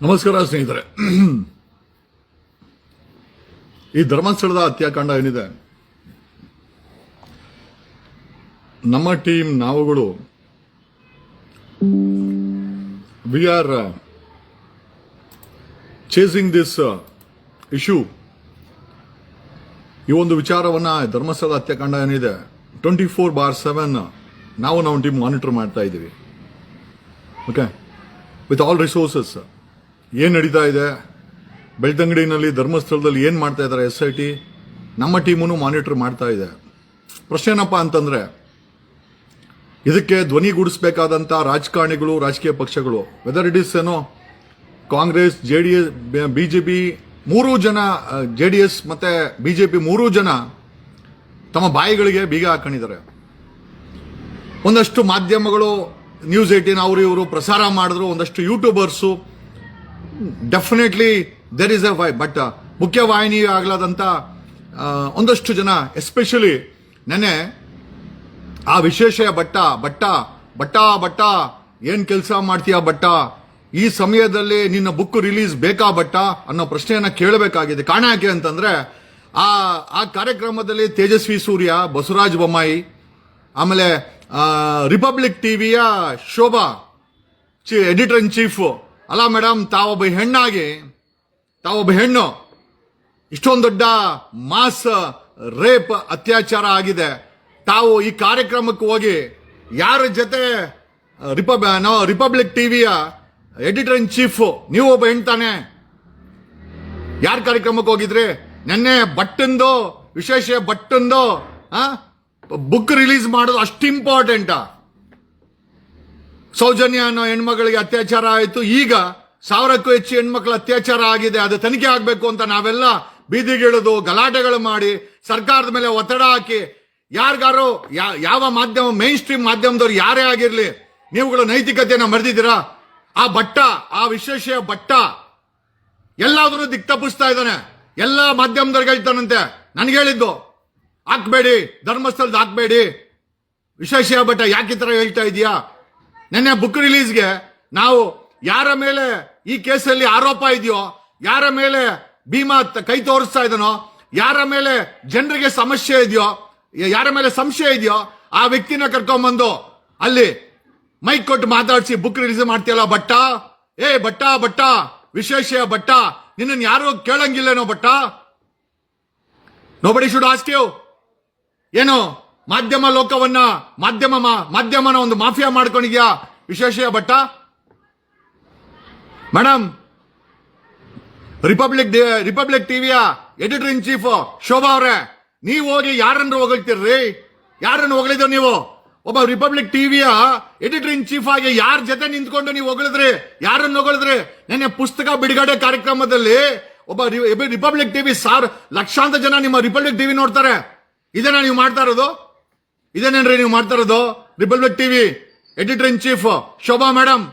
ನಮಸ್ಕಾರ ಸ್ನೇಹಿತರೆ. ಈ ಧರ್ಮಸ್ಥಳದ ಹತ್ಯಾಕಾಂಡ ಏನಿದೆ, ನಮ್ಮ ಟೀಮ್ ನಾವುಗಳು we are chasing this issue. ಈ ಒಂದು ವಿಚಾರವನ್ನ ಧರ್ಮಸ್ಥಳದ ಹತ್ಯಾಕಾಂಡ ಏನಿದೆ 24/7 ನಾವು ನಮ್ಮ ಟೀಮ್ ಮಾನಿಟರ್ ಮಾಡ್ತಾ ಇದ್ದೀವಿ. Okay, with all resources. ಏನ್ ನಡೀತಾ ಇದೆ ಬೆಳ್ತಂಗಡಿನಲ್ಲಿ, ಧರ್ಮಸ್ಥಳದಲ್ಲಿ ಏನ್ ಮಾಡ್ತಾ ಇದ್ದಾರೆ SIT, ನಮ್ಮ ಟೀಮನ್ನು ಮಾನಿಟರ್ ಮಾಡ್ತಾ ಇದೆ. ಪ್ರಶ್ನೆ ಏನಪ್ಪ ಅಂತಂದ್ರೆ, ಇದಕ್ಕೆ ಧ್ವನಿಗೂಡಿಸಬೇಕಾದಂತ ರಾಜಕಾರಣಿಗಳು, ರಾಜಕೀಯ ಪಕ್ಷಗಳು, whether it is Congress, JDS, BJP, ಮೂರೂ ಜನ, JDS ಮತ್ತೆ BJP ಮೂರೂ ಜನ ತಮ್ಮ ಬಾಯಿಗಳಿಗೆ ಬೀಗ ಹಾಕೊಂಡಿದ್ದಾರೆ. ಒಂದಷ್ಟು ಮಾಧ್ಯಮಗಳು, ನ್ಯೂಸ್ 18 ಅವರು ಇವರು ಪ್ರಸಾರ ಮಾಡಿದ್ರು, ಒಂದಷ್ಟು YouTubers, definitely there is a why. But ಮುಖ್ಯವಾಹಿನಿ ಆಗ್ಲಾದಂತ ಒಂದಷ್ಟು ಜನ, ಎಸ್ಪೆಷಲಿ ನೆನೆ ಆ ವಿಶೇಷ ಬಟ್ಟ ಏನ್ ಕೆಲಸ ಮಾಡ್ತೀಯ ಬಟ್ಟ, ಈ ಸಮಯದಲ್ಲಿ ನಿನ್ನ ಬುಕ್ ರಿಲೀಸ್ ಬೇಕಾ ಬಟ್ಟ ಅನ್ನೋ ಪ್ರಶ್ನೆಯನ್ನ ಕೇಳಬೇಕಾಗಿದೆ. ಕಾರಣ ಯಾಕೆ ಅಂತಂದ್ರೆ, ಆ ಕಾರ್ಯಕ್ರಮದಲ್ಲಿ ತೇಜಸ್ವಿ ಸೂರ್ಯ, ಬಸವರಾಜ ಬೊಮ್ಮಾಯಿ, ಆಮೇಲೆ ರಿಪಬ್ಲಿಕ್ ಟಿವಿಯ ಶೋಭಾ, ಎಡಿಟರ್ ಇನ್ ಚೀಫ್, ಅಲ್ಲ ಮೇಡಮ್, ತಾವೊಬ್ಬ ಹೆಣ್ಣು, ಇಷ್ಟೊಂದು ದೊಡ್ಡ ಮಾಸ್ ರೇಪ್ ಅತ್ಯಾಚಾರ ಆಗಿದೆ, ತಾವು ಈ ಕಾರ್ಯಕ್ರಮಕ್ಕೆ ಹೋಗಿ ಯಾರ ಜೊತೆ, ರಿಪಬ್ಲಿಕ್ ಟಿವಿಯ ಎಡಿಟರ್ ಇನ್ ಚೀಫ್, ನೀವು ಒಬ್ಬ ಹೆಣ್ತಾನೆ, ಯಾರ ಕಾರ್ಯಕ್ರಮಕ್ಕೆ ಹೋಗಿದ್ರಿ? ನೆನ್ನೆ ಬಟ್ಟಂದು, ವಿಶೇಷ ಬಟ್ಟಂದು ಬುಕ್ ರಿಲೀಸ್ ಮಾಡೋದು ಅಷ್ಟು ಇಂಪಾರ್ಟೆಂಟಾ? ಸೌಜನ್ಯ ಅನ್ನೋ ಹೆಣ್ಮಗಳಿಗೆ ಅತ್ಯಾಚಾರ ಆಯಿತು, ಈಗ 1000ಕ್ಕೂ ಹೆಚ್ಚು ಹೆಣ್ಮಕ್ಳ ಅತ್ಯಾಚಾರ ಆಗಿದೆ, ಅದು ತನಿಖೆ ಆಗಬೇಕು ಅಂತ ನಾವೆಲ್ಲ ಬೀದಿಗಿಳಿದು ಗಲಾಟೆಗಳು ಮಾಡಿ ಸರ್ಕಾರದ ಮೇಲೆ ಒತ್ತಡ ಹಾಕಿ, ಯಾರಿಗಾರು ಯಾವ ಮಾಧ್ಯಮ, ಮೈನ್ ಸ್ಟ್ರೀಮ್ ಮಾಧ್ಯಮದವ್ರು ಯಾರೇ ಆಗಿರ್ಲಿ, ನೀವುಗಳು ನೈತಿಕತೆಯನ್ನ ಮರೆದಿದ್ದೀರಾ? ಆ ವಿಶೇಷ ಬಟ್ಟ ಎಲ್ಲಾದ್ರೂ ದಿಕ್ತಪ್ಪಿಸ್ತಾ ಇದ್ದಾನೆ, ಎಲ್ಲ ಮಾಧ್ಯಮದವ್ರಿಗೆ ಹೇಳ್ತಾನಂತೆ. ನನ್ಗೆ ಹೇಳಿದ್ದು, ಹಾಕ್ಬೇಡಿ, ಧರ್ಮಸ್ಥಳದ ಹಾಕ್ಬೇಡಿ, ವಿಶೇಷ ಬಟ್ಟ ಯಾಕೆ ಈ ತರ ಹೇಳ್ತಾ ಇದೀಯಾ? ನೆನ್ನೆ ಬುಕ್ ರಿಲೀಸ್ಗೆ ನಾವು ಯಾರ ಮೇಲೆ ಈ ಕೇಸಲ್ಲಿ ಆರೋಪ ಇದೆಯೋ, ಯಾರ ಮೇಲೆ ಭೀಮಾ ಕೈ ತೋರಿಸ್ತಾ ಇದನೋ, ಯಾರ ಮೇಲೆ ಜನರಿಗೆ ಸಮಸ್ಯೆ ಇದೆಯೋ, ಯಾರ ಮೇಲೆ ಸಂಶಯ ಇದೆಯೋ, ಆ ವ್ಯಕ್ತಿನ ಕರ್ಕೊಂಡ್ಬಂದು ಅಲ್ಲಿ ಮೈಕ್ ಕೊಟ್ಟು ಮಾತಾಡಿಸಿ ಬುಕ್ ರಿಲೀಸ್ ಮಾಡ್ತೀಯಲ್ಲ ಬಟ್ಟ, ಬಟ್ಟ ವಿಶೇಷ ಬಟ್ಟ, ನಿನ್ನನ್ನು ಯಾರು ಕೇಳಂಗಿಲ್ಲೇನೋ ಬಟ್ಟ? Nobody should ask you. ಏನು ಮಾಧ್ಯಮ ಲೋಕವನ್ನ, ಮಾಧ್ಯಮನ ಒಂದು ಮಾಫಿಯಾ ಮಾಡ್ಕೊಂಡಿದ್ಯಾ ವಿಶೇಷ ಬಟ್ಟ? ಮೇಡಮ್, ರಿಪಬ್ಲಿಕ್ ಟಿವಿಯ ಎಡಿಟರ್ ಇನ್ ಚೀಫ್ ಶೋಭಾ ಅವರೇ, ನೀವು ಹೋಗಿ ಯಾರನ್ನು ಹೊಗಳ್ತೀರ್ರಿ? ಯಾರನ್ನು ಹೊಗಳಿದ್ರು ನೀವು? ಒಬ್ಬ ರಿಪಬ್ಲಿಕ್ ಟಿವಿಯ ಎಡಿಟರ್ ಇನ್ ಚೀಫ್ ಆಗಿ ಯಾರ ಜೊತೆ ನಿಂತ್ಕೊಂಡು ನೀವು ಹೊಗಳಿದ್ರಿ? ಯಾರನ್ನು ಹೊಗಳಿದ್ರಿ? ನೆನ್ನೆ ಪುಸ್ತಕ ಬಿಡುಗಡೆ ಕಾರ್ಯಕ್ರಮದಲ್ಲಿ ಒಬ್ಬ ರಿಪಬ್ಲಿಕ್ ಟಿವಿ ಲಕ್ಷಾಂತರ ಜನ ನಿಮ್ಮ ರಿಪಬ್ಲಿಕ್ ಟಿವಿ ನೋಡ್ತಾರೆ. ಇದೇನಾ ನೀವು ಮಾಡ್ತಾ ಇರೋದು? ಇದೇನೇನ್ರಿ ನೀವು ಮಾಡ್ತಾ ಇರೋದು? Republic TV editor in chief Shobha madam,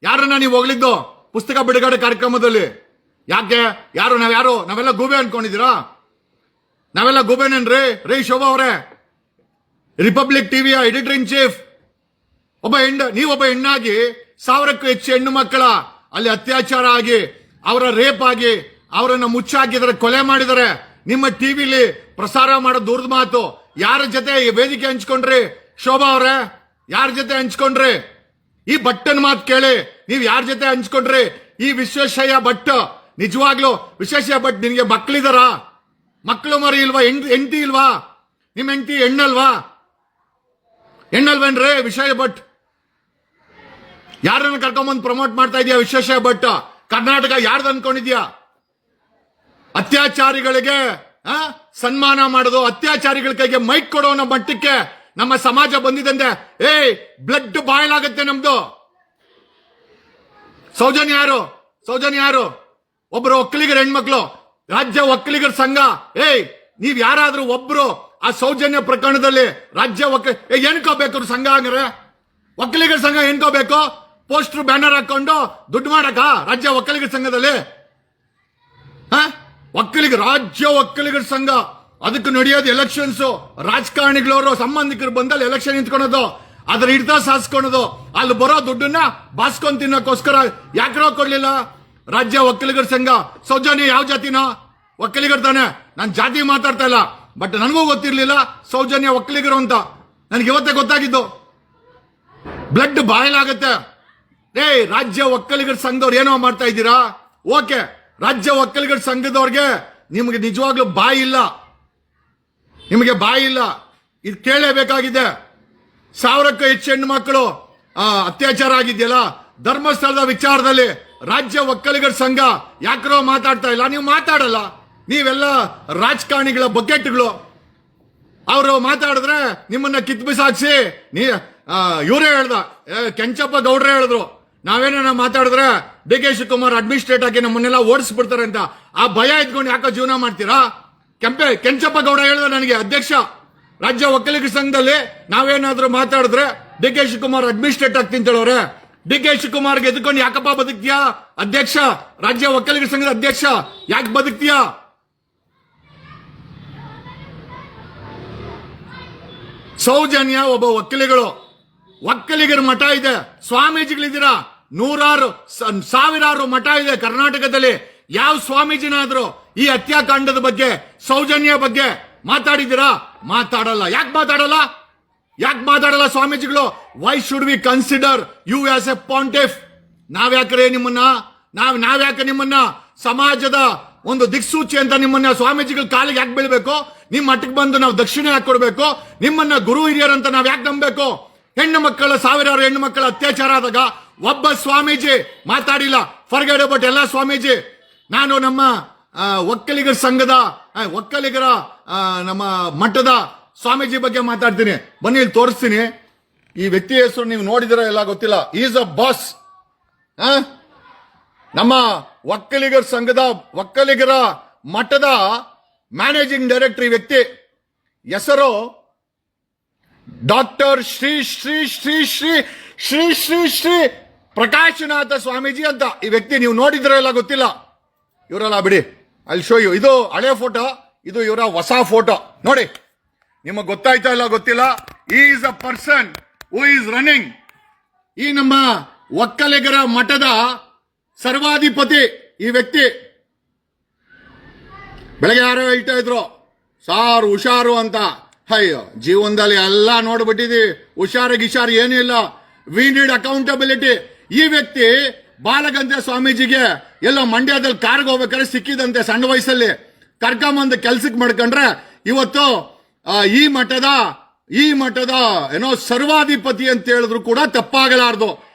ಯಾರನ್ನ ನೀವು ಹೋಗ್ಲಿದ್ದು ಪುಸ್ತಕ ಬಿಡುಗಡೆ ಕಾರ್ಯಕ್ರಮದಲ್ಲಿ? ಯಾಕೆ? ನಾವೆಲ್ಲ ಗೂಬೆ ಅನ್ಕೊಂಡಿದ್ದೀರಾ? ನಾವೆಲ್ಲ ಗೂಬೆನೇನ್ರಿ? ರೈ ಶೋಭಾ ಅವರೇ, ರಿಪಬ್ಲಿಕ್ ಟಿವಿಯ ಎಡಿಟರ್ ಇನ್ ಚೀಫ್ ನೀವೊಬ್ಬ ಹೆಣ್ಣಾಗಿ 1000ಕ್ಕೂ ಹೆಚ್ಚು ಹೆಣ್ಣು ಮಕ್ಕಳ ಅಲ್ಲಿ ಅತ್ಯಾಚಾರ ಆಗಿ, ಅವರ ರೇಪ್ ಆಗಿ, ಅವರನ್ನ ಮುಚ್ಚಾಕಿದರೆ, ಕೊಲೆ ಮಾಡಿದರೆ, ನಿಮ್ಮ ಟಿವಿಲಿ ಪ್ರಸಾರ ಮಾಡೋ ದೂರದ ಮಾತು. ಯಾರ ಜೊತೆ ಈ ವೇದಿಕೆ ಹಂಚ್ಕೊಂಡ್ರಿ ಶೋಭಾ ಅವರೇ? ಯಾರ ಜೊತೆ ಹಂಚ್ಕೊಂಡ್ರಿ? ಈ ಬಟ್ಟನ್ ಮಾತು ಕೇಳಿ, ನೀವ್ ಯಾರ ಜೊತೆ ಹಂಚ್ಕೊಂಡ್ರಿ? ಈ ವಿಶ್ವೇಶ್ವರಯ್ಯ ಭಟ್, ನಿಜವಾಗ್ಲು ವಿಶ್ವೇಶ್ವರಯ್ಯ ಭಟ್, ನಿನಗೆ ಮಕ್ಕಳಿದಾರ? ಮಕ್ಕಳು ಮರಿ ಇಲ್ವಾ? ಹೆಂಡತಿ ಇಲ್ವಾ? ನಿಮ್ ಹೆಂಡತಿ ಹೆಣ್ಣಲ್ವೇನ್ರಿ ವಿಶ್ವೇಶ್ವರಯ್ಯ ಭಟ್? ಯಾರನ್ನ ಕರ್ಕೊಂಬಂದು ಪ್ರಮೋಟ್ ಮಾಡ್ತಾ ಇದೀಯ ವಿಶ್ವೇಶ್ವರಯ್ಯ ಭಟ್? ಕರ್ನಾಟಕ ಯಾರ್ದು ಅನ್ಕೊಂಡಿದ್ಯಾ? ಅತ್ಯಾಚಾರಿಗಳಿಗೆ ಸನ್ಮಾನ ಮಾಡೋದು, ಅತ್ಯಾಚಾರಿಗಳ ಕೈಗೆ ಮೈಕ್ ಕೊಡೋ ಅನ್ನೋ ಮಟ್ಟಕ್ಕೆ ನಮ್ಮ ಸಮಾಜ ಬಂದಿದಂತೆ. ಬ್ಲಡ್ ಬಾಯ್ಲ್ ಆಗುತ್ತೆ ನಮ್ದು. ಸೌಜನ್ಯ ಯಾರು? ಒಬ್ರು ಒಕ್ಕಲಿಗರ ಹೆಣ್ಮಕ್ಳು, ರಾಜ್ಯ ಒಕ್ಕಲಿಗರ ಸಂಘ. ನೀವ್ ಯಾರಾದ್ರೂ ಒಬ್ರು ಆ ಸೌಜನ್ಯ ಪ್ರಕರಣದಲ್ಲಿ ರಾಜ್ಯ ಎನ್ಕೋಬೇಕು ಸಂಘ? ಹಂಗಾರೆ ಒಕ್ಕಲಿಗರ ಸಂಘ ಎನ್ಕೋಬೇಕು? ಪೋಸ್ಟರ್ ಬ್ಯಾನರ್ ಹಾಕೊಂಡು ದುಡ್ಡು ಮಾಡಕ ರಾಜ್ಯ ಒಕ್ಕಲಿಗರ ಸಂಘದಲ್ಲಿ? ರಾಜ್ಯ ಒಕ್ಕಲಿಗರ ಸಂಘ, ಅದಕ್ಕೆ ನಡೆಯೋದು ಎಲೆಕ್ಷನ್ಸ್. ರಾಜಕಾರಣಿಗಳವರು ಸಂಬಂಧಿಕರು ಬಂದಲ್ಲಿ ಎಲೆಕ್ಷನ್ ನಿಂತ್ಕೊಳೋದು, ಅದ್ರ ಹಿಡ್ತಾ ಸಾಸ್ಕೊಳೋದು, ಅಲ್ಲಿ ಬರೋ ದುಡ್ಡನ್ನ ಬಾಸ್ಕೊಂಡ್ ತಿನ್ನೋಕ್ಕೋಸ್ಕರ ಯಾಕ್ರೋ ಕೊಡ್ಲಿಲ್ಲ? ರಾಜ್ಯ ಒಕ್ಕಲಿಗರ ಸಂಘ ಸೌಜನ್ಯ ಯಾವ ಜಾತಿನ? ಒಕ್ಕಲಿಗರ ತಾನೆ. ನಾನು ಜಾತಿ ಮಾತಾಡ್ತಾ ಇಲ್ಲ, ಬಟ್ ನನಗೂ ಗೊತ್ತಿರ್ಲಿಲ್ಲ ಸೌಜನ್ಯ ಒಕ್ಕಲಿಗರು ಅಂತ. ನನಗೆ ಇವತ್ತೇ ಗೊತ್ತಾಗಿದ್ದು. ಬ್ಲಡ್ ಬಾಯ್ಲ್ ಆಗತ್ತೆ. ರಾಜ್ಯ ಒಕ್ಕಲಿಗರ ಸಂಘದವ್ರು ಏನೋ ಮಾಡ್ತಾ ಇದ್ದೀರಾ? ಓಕೆ, ರಾಜ್ಯ ಒಕ್ಕಲಿಗರ ಸಂಘದವ್ರಿಗೆ ನಿಮಗೆ ನಿಜವಾಗ್ಲೂ ಬಾಯಿ ಇಲ್ಲ, ನಿಮಗೆ ಬಾಯಿ ಇಲ್ಲ. ಇದು ಕೇಳಲೇಬೇಕಾಗಿದೆ. 1000ಕ್ಕೂ ಹೆಚ್ಚು ಹೆಣ್ಣು ಮಕ್ಕಳು ಅತ್ಯಾಚಾರ ಆಗಿದೆಯಲ್ಲ, ಧರ್ಮಸ್ಥಳದ ವಿಚಾರದಲ್ಲಿ ರಾಜ್ಯ ಒಕ್ಕಲಿಗರ ಸಂಘ ಯಾಕ್ರೋ ಮಾತಾಡ್ತಾ ಇಲ್ಲ? ನೀವು ಮಾತಾಡಲ್ಲ, ನೀವೆಲ್ಲ ರಾಜಕಾರಣಿಗಳ ಬಕೆಟ್ಗಳು. ಅವರು ಮಾತಾಡಿದ್ರೆ ನಿಮ್ಮನ್ನ ಕಿತ್ ಬಿಸಾಕ್ಸಿ ಇವರೇ ಹೇಳ್ದ, ಕೆಂಚಪ್ಪ ಗೌಡ್ರೆ ಹೇಳಿದ್ರು, ನಾವೇನ ಮಾತಾಡಿದ್ರೆ ಡಿ ಕೆ ಶಿವಕುಮಾರ್ ಅಡ್ಮಿನಿಸ್ಟ್ರೇಟ್ ಆಗಿ ನಮ್ಮನ್ನೆಲ್ಲ ಓಡಿಸ್ಬಿಡ್ತಾರೆ ಅಂತ. ಆ ಭಯ ಇದ್ಕೊಂಡು ಯಾಕೋ ಜೀವನ ಮಾಡ್ತೀರಾ? ಕೆಂಚಪ್ಪ ಗೌಡ ಹೇಳ್ದ ನನಗೆ, ಅಧ್ಯಕ್ಷ ರಾಜ್ಯ ಒಕ್ಕಲಿಗರ ಸಂಘದಲ್ಲಿ ನಾವೇನಾದ್ರೂ ಮಾತಾಡಿದ್ರೆ ಡಿ ಕೆ ಶಿವಕುಮಾರ್ ಅಡ್ಮಿನಿಸ್ಟ್ರೇಟ್ ಆಗ್ತೀನಿ ಹೇಳೋರೆ. ಡಿ ಕೆ ಶಿವಕುಮಾರ್ಗೆ ಎದ್ಕೊಂಡು ಯಾಕಪ್ಪ ಬದುಕ್ತೀಯಾ ಅಧ್ಯಕ್ಷ? ರಾಜ್ಯ ಒಕ್ಕಲಿಗರ ಸಂಘದ ಅಧ್ಯಕ್ಷ ಯಾಕೆ ಬದುಕ್ತೀಯಾ? ಸೌಜನ್ಯ ಒಬ್ಬ ಒಕ್ಕಲಿಗರ ಮಠ ಇದೆ, ಸ್ವಾಮೀಜಿಗಳಿದ್ದೀರಾ, ನೂರಾರು ಸಾವಿರಾರು ಮಠ ಇದೆ ಕರ್ನಾಟಕದಲ್ಲಿ. ಯಾವ ಸ್ವಾಮೀಜಿನಾದ್ರೂ ಈ ಹತ್ಯಾಕಾಂಡದ ಬಗ್ಗೆ, ಸೌಜನ್ಯ ಬಗ್ಗೆ ಮಾತಾಡಿದ್ದೀರಾ? ಮಾತಾಡಲ್ಲ. ಯಾಕೆ ಮಾತಾಡಲ್ಲ ಸ್ವಾಮೀಜಿಗಳು? Why should we consider you as a pontiff? ನಾವ್ಯಾಕೆ ನಿಮ್ಮನ್ನ ಸಮಾಜದ ಒಂದು ದಿಕ್ಸೂಚಿ ಅಂತ ನಿಮ್ಮನ್ನ ಸ್ವಾಮೀಜಿಗಳ ಕಾಲಿಗೆ ಯಾಕೆ ಬೀಳ್ಬೇಕು? ನಿಮ್ಮ ಮಠಕ್ಕೆ ಬಂದು ನಾವು ದಕ್ಷಿಣ ಯಾಕೆ ಕೊಡ್ಬೇಕು? ನಿಮ್ಮನ್ನ ಗುರು ಹಿರಿಯರಂತ ನಾವ್ ಯಾಕೆ ನಂಬಬೇಕು? ಸಾವಿರಾರು ಹೆಣ್ಣು ಮಕ್ಕಳ ಅತ್ಯಾಚಾರ ಆದಾಗ ಒಬ್ಬ ಸ್ವಾಮೀಜಿ ಮಾತಾಡಿಲ್ಲ. ಫರ್ಗೆಟ್ ಅಬೌಟ್ ಎಲ್ಲ ಸ್ವಾಮೀಜಿ. ನಾನು ನಮ್ಮ ಒಕ್ಕಲಿಗರ ಸಂಘದ ನಮ್ಮ ಮಠದ ಸ್ವಾಮೀಜಿ ಬಗ್ಗೆ ಮಾತಾಡ್ತೀನಿ. ಬನ್ನಿ ಇಲ್ಲಿ ತೋರಿಸ್ತೀನಿ. ಈ ವ್ಯಕ್ತಿ ಹೆಸರು ನೀವು ನೋಡಿದಿರ ಎಲ್ಲ ಗೊತ್ತಿಲ್ಲ. Is a boss. ನಮ್ಮ ಒಕ್ಕಲಿಗರ ಸಂಘದ ಒಕ್ಕಲಿಗರ ಮಠದ ಮ್ಯಾನೇಜಿಂಗ್ ಡೈರೆಕ್ಟರ್ ಈ ವ್ಯಕ್ತಿ ಹೆಸರು ಡಾಕ್ಟರ್ ಶ್ರೀ ಶ್ರೀ ಶ್ರೀ ಶ್ರೀ ಶ್ರೀ ಶ್ರೀ ಶ್ರೀ ಪ್ರಕಾಶನಾಥ ಸ್ವಾಮೀಜಿ ಅಂತ. ಈ ವ್ಯಕ್ತಿ ನೀವು ನೋಡಿದ್ರೆ ಎಲ್ಲ ಗೊತ್ತಿಲ್ಲ. ಇವರೆಲ್ಲ ಬಿಡಿ, ಅಲ್ಲಿ ಶೋ ಯು. ಇದು ಹಳೆ ಫೋಟೋ, ಇದು ಇವರ ಹೊಸ ಫೋಟೋ ನೋಡಿ. ನಿಮಗೆ ಗೊತ್ತಾಯ್ತಾ ಇಲ್ಲ ಗೊತ್ತಿಲ್ಲ. Is a person who is running ಈ ನಮ್ಮ ಒಕ್ಕಲಿಗರ ಮಠದ ಸರ್ವಾಧಿಪತಿ ಈ ವ್ಯಕ್ತಿ. ಬೆಳಗ್ಗೆ ಯಾರೋ ಹೇಳ್ತಾ ಇದ್ರು ಸಾರ್ ಹುಷಾರು ಅಂತ. ಅಯ್ಯೋ, ಜೀವನದಲ್ಲಿ ಎಲ್ಲ ನೋಡ್ಬಿಟ್ಟಿದೀವಿ. ಹುಷಾರು ಏನೂ ಇಲ್ಲ. We need accountability. ಈ ವ್ಯಕ್ತಿ ಬಾಲಗಂಧೆ ಸ್ವಾಮೀಜಿಗೆ ಎಲ್ಲೋ ಮಂಡ್ಯದಲ್ಲಿ ಕಾರ್ಗೆ ಹೋಗ್ಬೇಕಾದ್ರೆ ಸಿಕ್ಕಿದಂತೆ ಸಣ್ಣ ವಯಸ್ಸಲ್ಲಿ. ಕರ್ಕೊಂಬಂದು ಕೆಲ್ಸಕ್ಕೆ ಮಾಡ್ಕೊಂಡ್ರೆ ಇವತ್ತು ಈ ಮಠದ ಏನೋ ಸರ್ವಾಧಿಪತಿ ಅಂತ ಹೇಳಿದ್ರು ಕೂಡ ತಪ್ಪಾಗಲಾರ್ದು.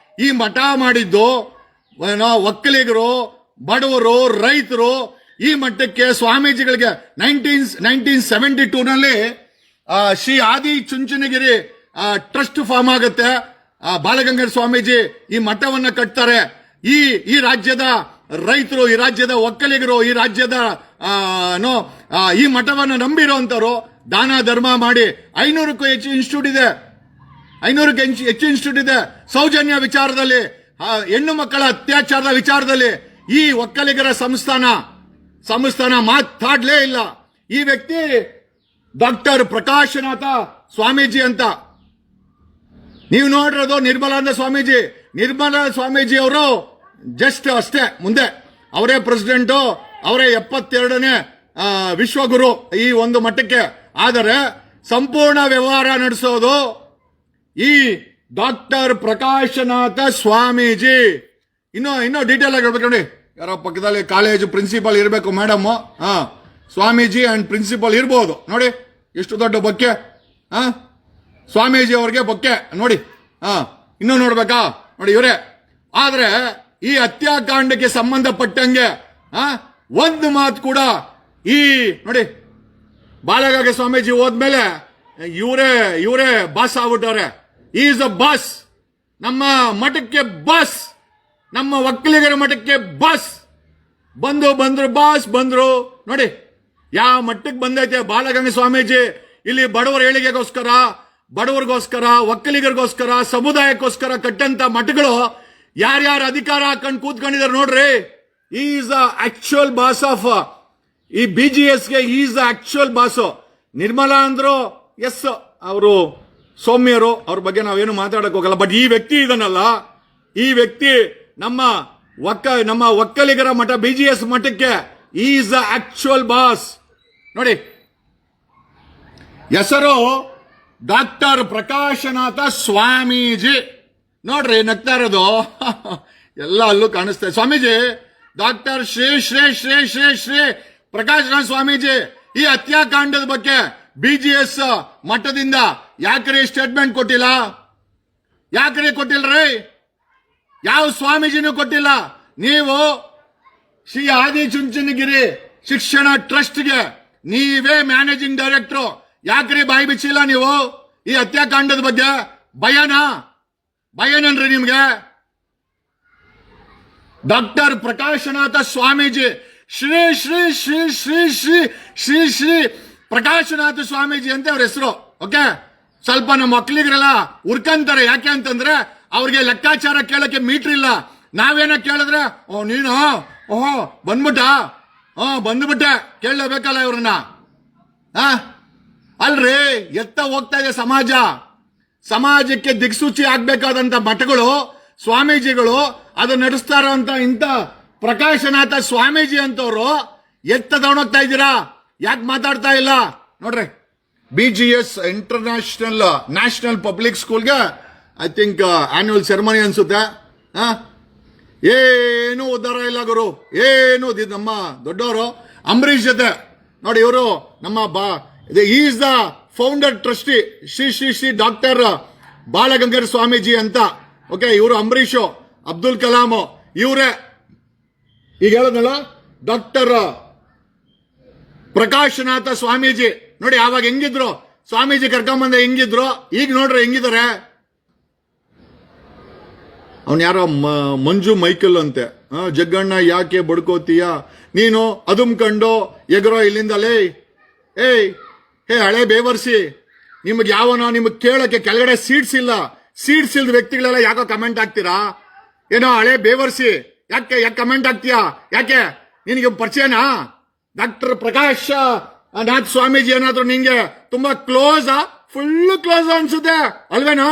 ಈ ಮಠ ಮಾಡಿದ್ದು ಏನೋ ಒಕ್ಕಲಿಗರು, ಬಡವರು, ರೈತರು. ಈ ಮಟ್ಟಕ್ಕೆ ಸ್ವಾಮೀಜಿಗಳಿಗೆ 1972ನಲ್ಲಿ ಶ್ರೀ ಆದಿ ಚುಂಚನಗಿರಿ ಟ್ರಸ್ಟ್ ಫಾರ್ಮ್ ಆಗುತ್ತೆ. ಬಾಲಗಂಗಾಧರ ಸ್ವಾಮೀಜಿ ಈ ಮಠವನ್ನ ಕಟ್ತಾರೆ. ಈ ರಾಜ್ಯದ ರೈತರು, ಈ ರಾಜ್ಯದ ಒಕ್ಕಲಿಗರು, ಈ ರಾಜ್ಯದ ಈ ಮಠವನ್ನ ನಂಬಿರುವಂತರು ದಾನ ಧರ್ಮ ಮಾಡಿ 500ಕ್ಕೂ ಹೆಚ್ಚು ಇನ್ಸ್ಟಿಟ್ಯೂಟ್ ಇದೆ. 500ಕ್ಕೆ ಹೆಚ್ಚು ಇನ್ಸ್ಟಿಟ್ಯೂಟ್ ಇದೆ. ಸೌಜನ್ಯ ವಿಚಾರದಲ್ಲಿ, ಹೆಣ್ಣು ಮಕ್ಕಳ ಅತ್ಯಾಚಾರದ ವಿಚಾರದಲ್ಲಿ ಈ ಒಕ್ಕಲಿಗರ ಸಂಸ್ಥಾನ ಮಾತಾಡ್ಲೇ ಇಲ್ಲ. ಈ ವ್ಯಕ್ತಿ ಡಾಕ್ಟರ್ ಪ್ರಕಾಶನಾಥ ಸ್ವಾಮೀಜಿ ಅಂತ. ನೀವು ನೋಡಿರೋದು ನಿರ್ಮಲಾನಂದ ಸ್ವಾಮೀಜಿ ಅವರು ಜಸ್ಟ್ ಅಷ್ಟೇ ಮುಂದೆ ಅವರೇ ಪ್ರೆಸಿಡೆಂಟು, ಅವರೇ 72ನೇ ವಿಶ್ವಗುರು ಈ ಒಂದು ಮಟ್ಟಕ್ಕೆ. ಆದರೆ ಸಂಪೂರ್ಣ ವ್ಯವಹಾರ ನಡೆಸೋದು ಈ ಡಾಕ್ಟರ್ ಪ್ರಕಾಶನಾಥ ಸ್ವಾಮೀಜಿ. ಇನ್ನೂ ಡೀಟೇಲ್ ಆಗಿ ಹೇಳ್ಬೇಕು ನೋಡಿ. ಯಾರೋ ಪಕ್ಕದಲ್ಲಿ ಕಾಲೇಜು ಪ್ರಿನ್ಸಿಪಾಲ್ ಇರಬೇಕು ಮೇಡಮ್. ಸ್ವಾಮೀಜಿ ಅಂಡ್ ಪ್ರಿನ್ಸಿಪಾಲ್ ಇರ್ಬೋದು ನೋಡಿ. ಎಷ್ಟು ದೊಡ್ಡ ಬೊಕ್ಕೆ ಸ್ವಾಮೀಜಿ ಅವ್ರಿಗೆ ಬೊಕ್ಕೆ ನೋಡಿ. ಇನ್ನೂ ನೋಡ್ಬೇಕಾ ನೋಡಿ ಇವರೇ. ಆದ್ರೆ ಈ ಹತ್ಯಾಕಾಂಡಕ್ಕೆ ಸಂಬಂಧಪಟ್ಟಂಗೆ ಒಂದು ಮಾತು ಕೂಡ ಈ ನೋಡಿ ಬಾಲಗಂಗಾಧರ ಸ್ವಾಮೀಜಿ ಹೋದ್ಮೇಲೆ ಇವರೇ ಬಾಸ್ ಆಗ್ಬಿಟ್ಟವ್ರೆ. Is a boss. ನಮ್ಮ ಮಠಕ್ಕೆ ಬಾಸ್, ನಮ್ಮ ಒಕ್ಕಲಿಗರ ಮಠಕ್ಕೆ ಬಾಸ್. ಬಂದ್ರು ಬಾಸ್ ಬಂದ್ರು ನೋಡಿ. ಯಾವ ಮಟ್ಟಕ್ಕೆ ಬಂದೈತೆ ಬಾಲಗಂಗಾಧರ ಸ್ವಾಮೀಜಿ. ಇಲ್ಲಿ ಬಡವರ ಬಡವರಿಗೋಸ್ಕರ, ಒಕ್ಕಲಿಗರಿಗೋಸ್ಕರ, ಸಮುದಾಯಕ್ಕೋಸ್ಕರ ಕಟ್ಟಂತ ಮಠಗಳು ಯಾರ್ಯಾರು ಅಧಿಕಾರ ಹಾಕೊಂಡು ಕೂತ್ಕೊಂಡಿದ್ದಾರೆ ನೋಡ್ರಿ. Is the actual boss of ಈ BGSಗೆ. Is the actual boss. Nirmala ಅಂದ್ರು ಎಸ್, ಅವರು ಸೌಮ್ಯರು, ಅವ್ರ ಬಗ್ಗೆ ನಾವೇನು ಮಾತಾಡಕ್ ಹೋಗಲ್ಲ. ಬಟ್ ಈ ವ್ಯಕ್ತಿ ಇದನ್ನಲ್ಲ, ಈ ವ್ಯಕ್ತಿ ನಮ್ಮ ನಮ್ಮ ಒಕ್ಕಲಿಗರ ಮಠ BGS ಮಠಕ್ಕೆ ಈಸ್ ದ ಆಕ್ಚುಯಲ್ ಬಾಸ್. ನೋಡಿ, ಹೆಸರು ಡಾಕ್ಟರ್ ಪ್ರಕಾಶನಾಥ ಸ್ವಾಮೀಜಿ. ನೋಡ್ರಿ ನಗ್ತಾ ಇರೋದು ಎಲ್ಲ ಅಲ್ಲೂ ಕಾಣಿಸ್ತದೆ. ಸ್ವಾಮೀಜಿ ಡಾಕ್ಟರ್ ಶ್ರೀ ಶ್ರೀ ಶ್ರೀ ಶ್ರೀ ಶ್ರೀ ಪ್ರಕಾಶನಾಥ ಸ್ವಾಮೀಜಿ ಈ ಹತ್ಯಾಕಾಂಡದ ಬಗ್ಗೆ BGS ಮಠದಿಂದ ಯಾಕ್ರಿ ಸ್ಟೇಟ್ಮೆಂಟ್ ಕೊಟ್ಟಿಲ್ಲ? ಯಾಕ್ರಿ ಕೊಟ್ಟಿಲ್ರಿ? ಯಾವ ಸ್ವಾಮೀಜಿನೂ ಕೊಟ್ಟಿಲ್ಲ. ನೀವು ಶ್ರೀ ಆದಿಚುಂಚನಗಿರಿ ಶಿಕ್ಷಣ ಟ್ರಸ್ಟ್ಗೆ ನೀವೇ ಮ್ಯಾನೇಜಿಂಗ್ ಡೈರೆಕ್ಟರ್. ಯಾಕ್ರಿ ಬಾಯಿ ಬಿಚ್ಚಿಲ್ಲ ನೀವು ಈ ಹತ್ಯಾಕಾಂಡದ ಬಗ್ಗೆ? ಭಯನನ್ರಿ ನಿಮ್ಗೆ? ಡಾಕ್ಟರ್ ಪ್ರಕಾಶನಾಥ ಸ್ವಾಮೀಜಿ ಶ್ರೀ ಶ್ರೀ ಶ್ರೀ ಶ್ರೀ ಶ್ರೀ ಶ್ರೀ ಶ್ರೀ ಪ್ರಕಾಶನಾಥ ಸ್ವಾಮೀಜಿ ಅಂತ ಅವ್ರ ಹೆಸರು. ಓಕೆ, ಸ್ವಲ್ಪ ನಮ್ಮ ಮಕ್ಕಳಿಗರೆಲ್ಲ ಉರ್ಕಂತಾರೆ. ಯಾಕೆ ಅಂತಂದ್ರೆ ಅವ್ರಿಗೆ ಲೆಕ್ಕಾಚಾರ ಕೇಳಕ್ಕೆ ಮೀಟರ್ ಇಲ್ಲ. ನಾವೇನ ಕೇಳಿದ್ರೆ ನೀನು ಬಂದ್ಬಿಟ್ಟೆ ಕೇಳಲೇಬೇಕಲ್ಲ ಇವ್ರನ್ನ. ಅಲ್ರಿ, ಎತ್ತ ಹೋಗ್ತಾ ಇದೆ ಸಮಾಜ. ಸಮಾಜಕ್ಕೆ ದಿಕ್ಸೂಚಿ ಆಗ್ಬೇಕಾದಂತ ಮಠಗಳು, ಸ್ವಾಮೀಜಿಗಳು ಅದು ನಡೆಸ್ತಾ ಇರೋಂತ ಇಂಥ ಪ್ರಕಾಶನಾಥ ಸ್ವಾಮೀಜಿ ಅಂತವ್ರು ಎತ್ತ ತಗೊಂಡೋಗ್ತಾ ಇದ್ದೀರಾ? ಯಾಕೆ ಮಾತಾಡ್ತಾ ಇಲ್ಲ? ನೋಡ್ರಿ, BGS ಇಂಟರ್ನ್ಯಾಷನಲ್ ನ್ಯಾಷನಲ್ ಪಬ್ಲಿಕ್ ಸ್ಕೂಲ್ಗೆ ಐ ಥಿಂಕ್ ಆನ್ಯುವಲ್ ಸೆರೆಮನಿ ಅನ್ಸುತ್ತೆ. ಏನು ಉದ್ಧಾರ ಇಲ್ಲ ಗುರು, ಏನು. ನಮ್ಮ ದೊಡ್ಡವರು ಅಂಬರೀಷ್ ಜೊತೆ ನೋಡಿ, ಇವರು ನಮ್ಮ is the founder trustee Shri Shri Shri doctor Balagangadhara Swamiji ಅಂತ. ಓಕೆ, ಇವರು ಅಂಬರೀಷು, ಅಬ್ದುಲ್ ಕಲಾಂ ಇವರೇ. ಈಗ ಹೇಳೋದಲ್ಲ ಡಾಕ್ಟರ್ ಪ್ರಕಾಶನಾಥ ಸ್ವಾಮೀಜಿ. ನೋಡಿ, ಆವಾಗ ಹೆಂಗಿದ್ರು ಸ್ವಾಮೀಜಿ ಕರ್ಕೊಂಬಂದ, ಹೆಂಗಿದ್ರು. ಈಗ ನೋಡ್ರಿ ಹೆಂಗಿದ್ದಾರೆ. ಅವನ್ ಯಾರೋ ಮಂಜು ಮೈಕಲ್ ಅಂತೆ. ಜಗ್ಗಣ್ಣ ಯಾಕೆ ಬಡ್ಕೋತೀಯ ನೀನು? ಅದುಮ್ಕಂಡು ಎಗರೋ ಇಲ್ಲಿಂದಲೇ. ಹೇ ಹಳೆ ಬೇವರ್ಸಿ, ನಿಮ್ಗೆ ಯಾವನೋ ನಿಮ್ಗೆ ಕೇಳಕ್ಕೆ ಕೆಳಗಡೆ ಸೀಟ್ಸ್ ಇಲ್ಲ. ಸೀಟ್ಸ್ ಇಲ್ದ ವ್ಯಕ್ತಿಗಳೆಲ್ಲ ಯಾಕೋ ಕಮೆಂಟ್ ಆಗ್ತೀರಾ? ಏನೋ ಹಳೆ ಬೇವರ್ಸಿ, ಯಾಕೆ ಕಮೆಂಟ್ ಆಗ್ತೀಯಾ? ಯಾಕೆ ನಿನಗೆ ಪರಿಚಯನಾ? ಡಾಕ್ಟರ್ ಪ್ರಕಾಶ್ ನಾಥ್ ಸ್ವಾಮೀಜಿ ಏನಾದ್ರು ನಿಂಗೆ ತುಂಬಾ ಕ್ಲೋಸ್, ಫುಲ್ ಕ್ಲೋಸ್ ಅನ್ಸುತ್ತೆ ಅಲ್ವೇನೋ?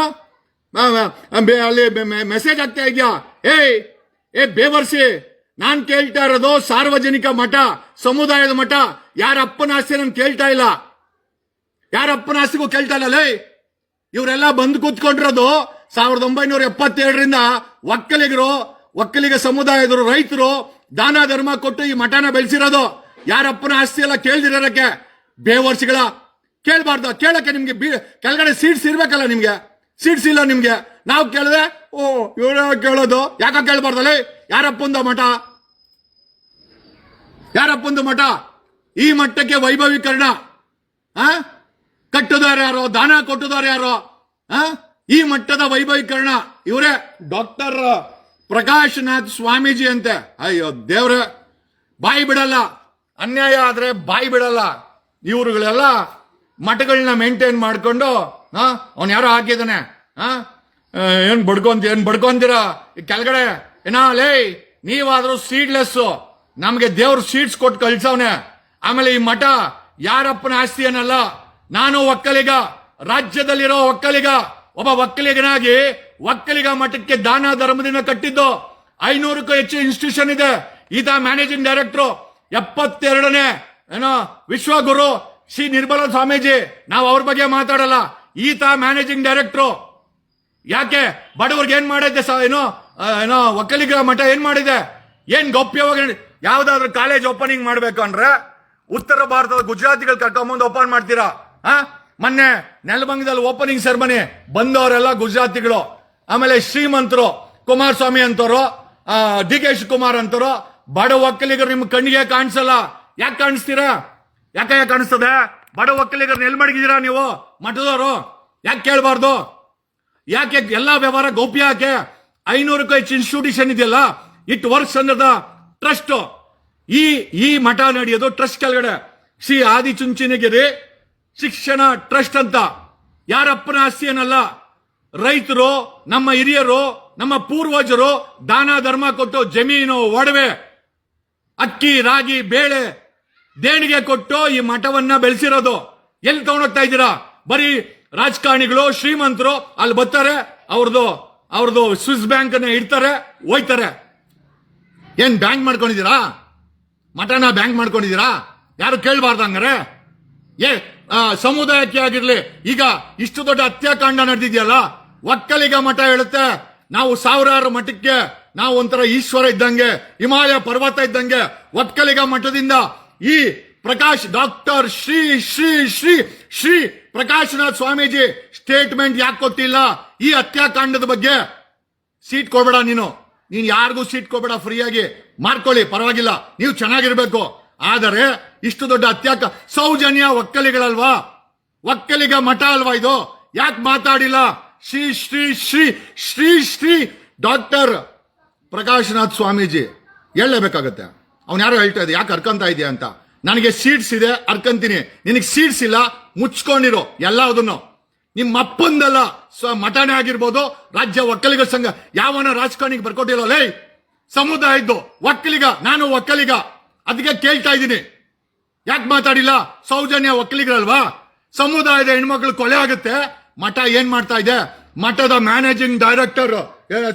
ಅಲ್ಲಿ ಮೆಸೇಜ್ ಆಗ್ತಾ ಇದೆಯಾ? ಏ ಬೇವರ್ಸಿ, ನಾನ್ ಕೇಳ್ತಾ ಇರೋದು ಸಾರ್ವಜನಿಕ ಮಠ, ಸಮುದಾಯದ ಮಠ. ಯಾರ ಅಪ್ಪನ ಆಸ್ತಿ ನಾನು ಕೇಳ್ತಾ ಇಲ್ಲ, ಯಾರ ಅಪ್ಪನ ಆಸ್ತಿಗೂ ಕೇಳ್ತಾ ಇಲ್ಲ. ಇವರೆಲ್ಲ ಬಂದು ಕೂತ್ಕೊಂಡಿರೋದು 1977ರಿಂದ ಒಕ್ಕಲಿಗ ಸಮುದಾಯದವರು, ರೈತರು ದಾನ ಧರ್ಮ ಕೊಟ್ಟು ಈ ಮಠನ ಬೆಳೆಸಿರೋದು. ಯಾರಪ್ಪನ ಆಸ್ತಿ ಎಲ್ಲ ಕೇಳ್ದಿರೋಕ್ಕೆ ಬೇವರ್ಸಿಗಳ ಕೇಳಬಾರ್ದು. ಕೇಳಕ್ಕೆ ನಿಮ್ಗೆ ಕೆಳಗಡೆ ಸೀಟ್ಸ್ ಇರ್ಬೇಕಲ್ಲ. ನಿಮ್ಗೆ ಸೀಟ್ಸ್ ಇಲ್ಲ. ನಿಮ್ಗೆ ನಾವು ಕೇಳಿದ್ರೆ ಇವ್ರ ಕೇಳೋದು. ಯಾಕ ಕೇಳಬಾರ್ದಲ್ಲ? ಯಾರಪ್ಪಂದು ಮಠ? ಈ ಮಟ್ಟಕ್ಕೆ ವೈಭವೀಕರಣ ಕಟ್ಟುದಾರ ಯಾರೋ, ದಾನ ಕೊಟ್ಟುದಾರ ಯಾರೋ? ಈ ಮಟ್ಟದ ವೈಭವೀಕರಣ ಇವರೇ ಡಾಕ್ಟರ್ ಪ್ರಕಾಶನಾಥ್ ಸ್ವಾಮೀಜಿ ಅಂತೆ. ಅಯ್ಯೋ ದೇವ್ರೆ, ಬಾಯಿ ಬಿಡಲ್ಲ. ಅನ್ಯಾಯ ಆದ್ರೆ ಬಾಯಿ ಬಿಡಲ್ಲ. ಇವ್ರುಗಳೆಲ್ಲ ಮಠಗಳನ್ನ ಮೇಂಟೈನ್ ಮಾಡ್ಕೊಂಡು ಅವನ್ ಯಾರೋ ಹಾಕಿದಾನೆ. ಏನ್ ಬಡ್ಕೊಂತೀರಾ ಕೆಳಗಡೆ? ನೀವಾದ್ರೂ ಸೀಡ್ಲೆಸ್. ನಮ್ಗೆ ದೇವ್ರ ಸೀಟ್ಸ್ ಕೊಟ್ಟು ಕಳ್ಸವ್ನೆ. ಆಮೇಲೆ ಈ ಮಠ ಯಾರಪ್ಪನ ಆಸ್ತಿ ಏನಲ್ಲ. ನಾನು ಒಕ್ಕಲಿಗ, ರಾಜ್ಯದಲ್ಲಿರೋ ಒಕ್ಕಲಿಗ, ಒಬ್ಬ ಒಕ್ಕಲಿಗನಾಗಿ ಒಕ್ಕಲಿಗ ಮಠಕ್ಕೆ ದಾನ ಧರ್ಮದಿಂದ ಕಟ್ಟಿದ್ದು. 500ಕ್ಕೂ ಹೆಚ್ಚು ಇನ್ಸ್ಟಿಟ್ಯೂಷನ್ ಇದೆ. ಈತ ಮ್ಯಾನೇಜಿಂಗ್ ಡೈರೆಕ್ಟರ್. 72ನೇ ವಿಶ್ವಗುರು ಶ್ರೀ ನಿರ್ಮಲಾ ಸ್ವಾಮೀಜಿ. ನಾವು ಅವ್ರ ಬಗ್ಗೆ ಮಾತಾಡಲ್ಲ. ಈತ ಮ್ಯಾನೇಜಿಂಗ್ ಡೈರೆಕ್ಟರ್. ಯಾಕೆ ಬಡವರಿಗೆ ಏನ್ ಮಾಡಿದೆ? ಒಕ್ಕಲಿಗ ಮಠ ಏನ್ ಮಾಡಿದೆ? ಏನ್ ಗೌಪ್ಯವಾಗಿ ಯಾವ್ದಾದ್ರು ಕಾಲೇಜ್ ಓಪನಿಂಗ್ ಮಾಡ್ಬೇಕು ಅಂದ್ರೆ ಉತ್ತರ ಭಾರತದ ಗುಜರಾತಿಗಳು ಕರ್ಕೊಂಬಂದು ಓಪನ್ ಮಾಡ್ತೀರಾ? ಮೊನ್ನೆ ನೆಲಮಂಗಲದಲ್ಲಿ ಓಪನಿಂಗ್ ಸೆರೆಮನಿ ಬಂದವರೆಲ್ಲ ಗುಜರಾತಿಗಳು. ಆಮೇಲೆ ಶ್ರೀಮಂತರು, ಕುಮಾರಸ್ವಾಮಿ ಅಂತವರು, DK ಶಿವಕುಮಾರ್ ಅಂತವರು. ಬಡ ಒಕ್ಕಲಿಗರು ನಿಮ್ ಕಣ್ಣಿಗೆ ಕಾಣಿಸಲ್ಲ. ಯಾಕೆ ಕಾಣಿಸ್ತೀರಾ? ಯಾಕೆ ಕಾಣಿಸ್ತದೆ? ಬಡ ಒಕ್ಕಲಿಗರನ್ನ ಎಲ್ಲಿ ಮಡಗಿದ್ದೀರಾ ನೀವು ಮಠದವರು? ಯಾಕೆ ಕೇಳಬಾರ್ದು? ಯಾಕೆ ಎಲ್ಲಾ ವ್ಯವಹಾರ ಗೌಪ್ಯ? ಯಾಕೆ 500ಕ್ಕೂ ಹೆಚ್ಚು ಇನ್ಸ್ಟಿಟ್ಯೂಷನ್ ಇದೆಯಲ್ಲ, it works under the trust. ಈ ಮಠ ನಡೆಯೋದು ಟ್ರಸ್ಟ್ ಕೆಳಗಡೆ. ಶ್ರೀ ಆದಿಚುಂಚನಗಿರಿ ಶಿಕ್ಷಣ ಟ್ರಸ್ಟ್ ಅಂತ. ಯಾರಪ್ಪನ ಆಸ್ತಿ ಏನಲ್ಲ. ರೈತರು, ನಮ್ಮ ಹಿರಿಯರು, ನಮ್ಮ ಪೂರ್ವಜರು ದಾನ ಧರ್ಮ ಕೊಟ್ಟು ಜಮೀನು, ಒಡವೆ, ಅಕ್ಕಿ, ರಾಗಿ, ಬೇಳೆ ದೇಣಿಗೆ ಕೊಟ್ಟು ಈ ಮಠವನ್ನ ಬೆಳೆಸಿರೋದು. ಎಲ್ಲಿ ತಗೊಂಡೋಗ್ತಾ ಇದ್ದೀರಾ? ಬರೀ ರಾಜಕಾರಣಿಗಳು, ಶ್ರೀಮಂತರು ಅಲ್ಲಿ ಬರ್ತಾರೆ, ಅವ್ರದ್ದು ಸ್ವಿಸ್ ಬ್ಯಾಂಕ್ ಅನ್ನ ಇಡ್ತಾರೆ, ಹೋಯ್ತಾರೆ. ಏನ್ ಬ್ಯಾಂಕ್ ಮಾಡ್ಕೊಂಡಿದ್ದೀರಾ? ಮಠನ ಬ್ಯಾಂಕ್ ಮಾಡ್ಕೊಂಡಿದ್ದೀರಾ? ಯಾರು ಕೇಳಬಾರ್ದು ಹಂಗಾರೆ? ಸಮುದಾಯಕ್ಕೆ ಆಗಿರ್ಲಿ, ಈಗ ಇಷ್ಟು ದೊಡ್ಡ ಹತ್ಯಾಕಾಂಡ ನಡೆದಿದೆಯಲ್ಲ, ಒಕ್ಕಲಿಗ ಮಠ ಹೇಳುತ್ತೆ ನಾವು ಸಾವಿರಾರು ಮಠಕ್ಕೆ ನಾವು ಒಂಥರ ಈಶ್ವರ ಇದ್ದಂಗೆ, ಹಿಮಾಲಯ ಪರ್ವತ ಇದ್ದಂಗೆ. ಒಕ್ಕಲಿಗ ಮಠದಿಂದ ಈ ಪ್ರಕಾಶ್ ಡಾಕ್ಟರ್ ಶ್ರೀ ಶ್ರೀ ಶ್ರೀ ಶ್ರೀ ಪ್ರಕಾಶನಾಥ್ ಸ್ವಾಮೀಜಿ ಸ್ಟೇಟ್ಮೆಂಟ್ ಯಾಕೆ ಕೊಟ್ಟಿಲ್ಲ ಈ ಹತ್ಯಾಕಾಂಡದ ಬಗ್ಗೆ? ಸೀಟ್ ಕೊಡ್ಬೇಡ, ನೀನು ಯಾರಿಗೂ ಸೀಟ್ ಕೊಡ್ಬೇಡ, ಫ್ರೀಯಾಗಿ ಮಾಡ್ಕೊಳ್ಳಿ, ಪರವಾಗಿಲ್ಲ, ನೀವು ಚೆನ್ನಾಗಿರ್ಬೇಕು. ಆದರೆ ಇಷ್ಟು ದೊಡ್ಡ ಸೌಜನ್ಯ ಒಕ್ಕಲಿಗಳಲ್ವಾ? ಒಕ್ಕಲಿಗ ಮಠ ಅಲ್ವಾ ಇದು? ಯಾಕೆ ಮಾತಾಡಿಲ್ಲ? ಶ್ರೀ ಶ್ರೀ ಶ್ರೀ ಶ್ರೀ ಶ್ರೀ ಡಾಕ್ಟರ್ ಪ್ರಕಾಶನಾಥ್ ಸ್ವಾಮೀಜಿ ಹೇಳಲೇಬೇಕಾಗತ್ತೆ. ಅವ್ನು ಯಾರೋ ಹೇಳ್ತಾ ಇದ್ದೆ ಯಾಕೆ ಅರ್ಕಂತ ಇದೆಯಾ ಅಂತ. ನನಗೆ ಸೀಟ್ಸ್ ಇದೆ, ಅರ್ಕಂತೀನಿ. ನಿನಗೆ ಸೀಟ್ಸ್ ಇಲ್ಲ, ಮುಚ್ಕೊಂಡಿರೋ ಎಲ್ಲದನ್ನು. ನಿಮ್ಮ ಅಪ್ಪಂದಲ್ಲ, ಮಠನೇ ಆಗಿರ್ಬೋದು, ರಾಜ್ಯ ಒಕ್ಕಲಿಗ ಸಂಘ ಯಾವನ ರಾಜಕಾರಣಿಗೆ ಬರ್ಕೊಟ್ಟಿಲ್ಲ. ಲೇ, ಸಮುದಾಯದ್ದು ಒಕ್ಕಲಿಗ, ನಾನು ಒಕ್ಕಲಿಗ, ಅದಕ್ಕೆ ಕೇಳ್ತಾ ಇದ್ದೀನಿ, ಯಾಕೆ ಮಾತಾಡಿಲ್ಲ? ಸೌಜನ್ಯ ಒಕ್ಕಲಿಗರಲ್ವಾ? ಸಮುದಾಯದ ಹೆಣ್ಮಕ್ಳು ಕೊಲೆ ಆಗುತ್ತೆ, ಮಠ ಏನ್ ಮಾಡ್ತಾ ಇದೆ? ಮಠದ managing director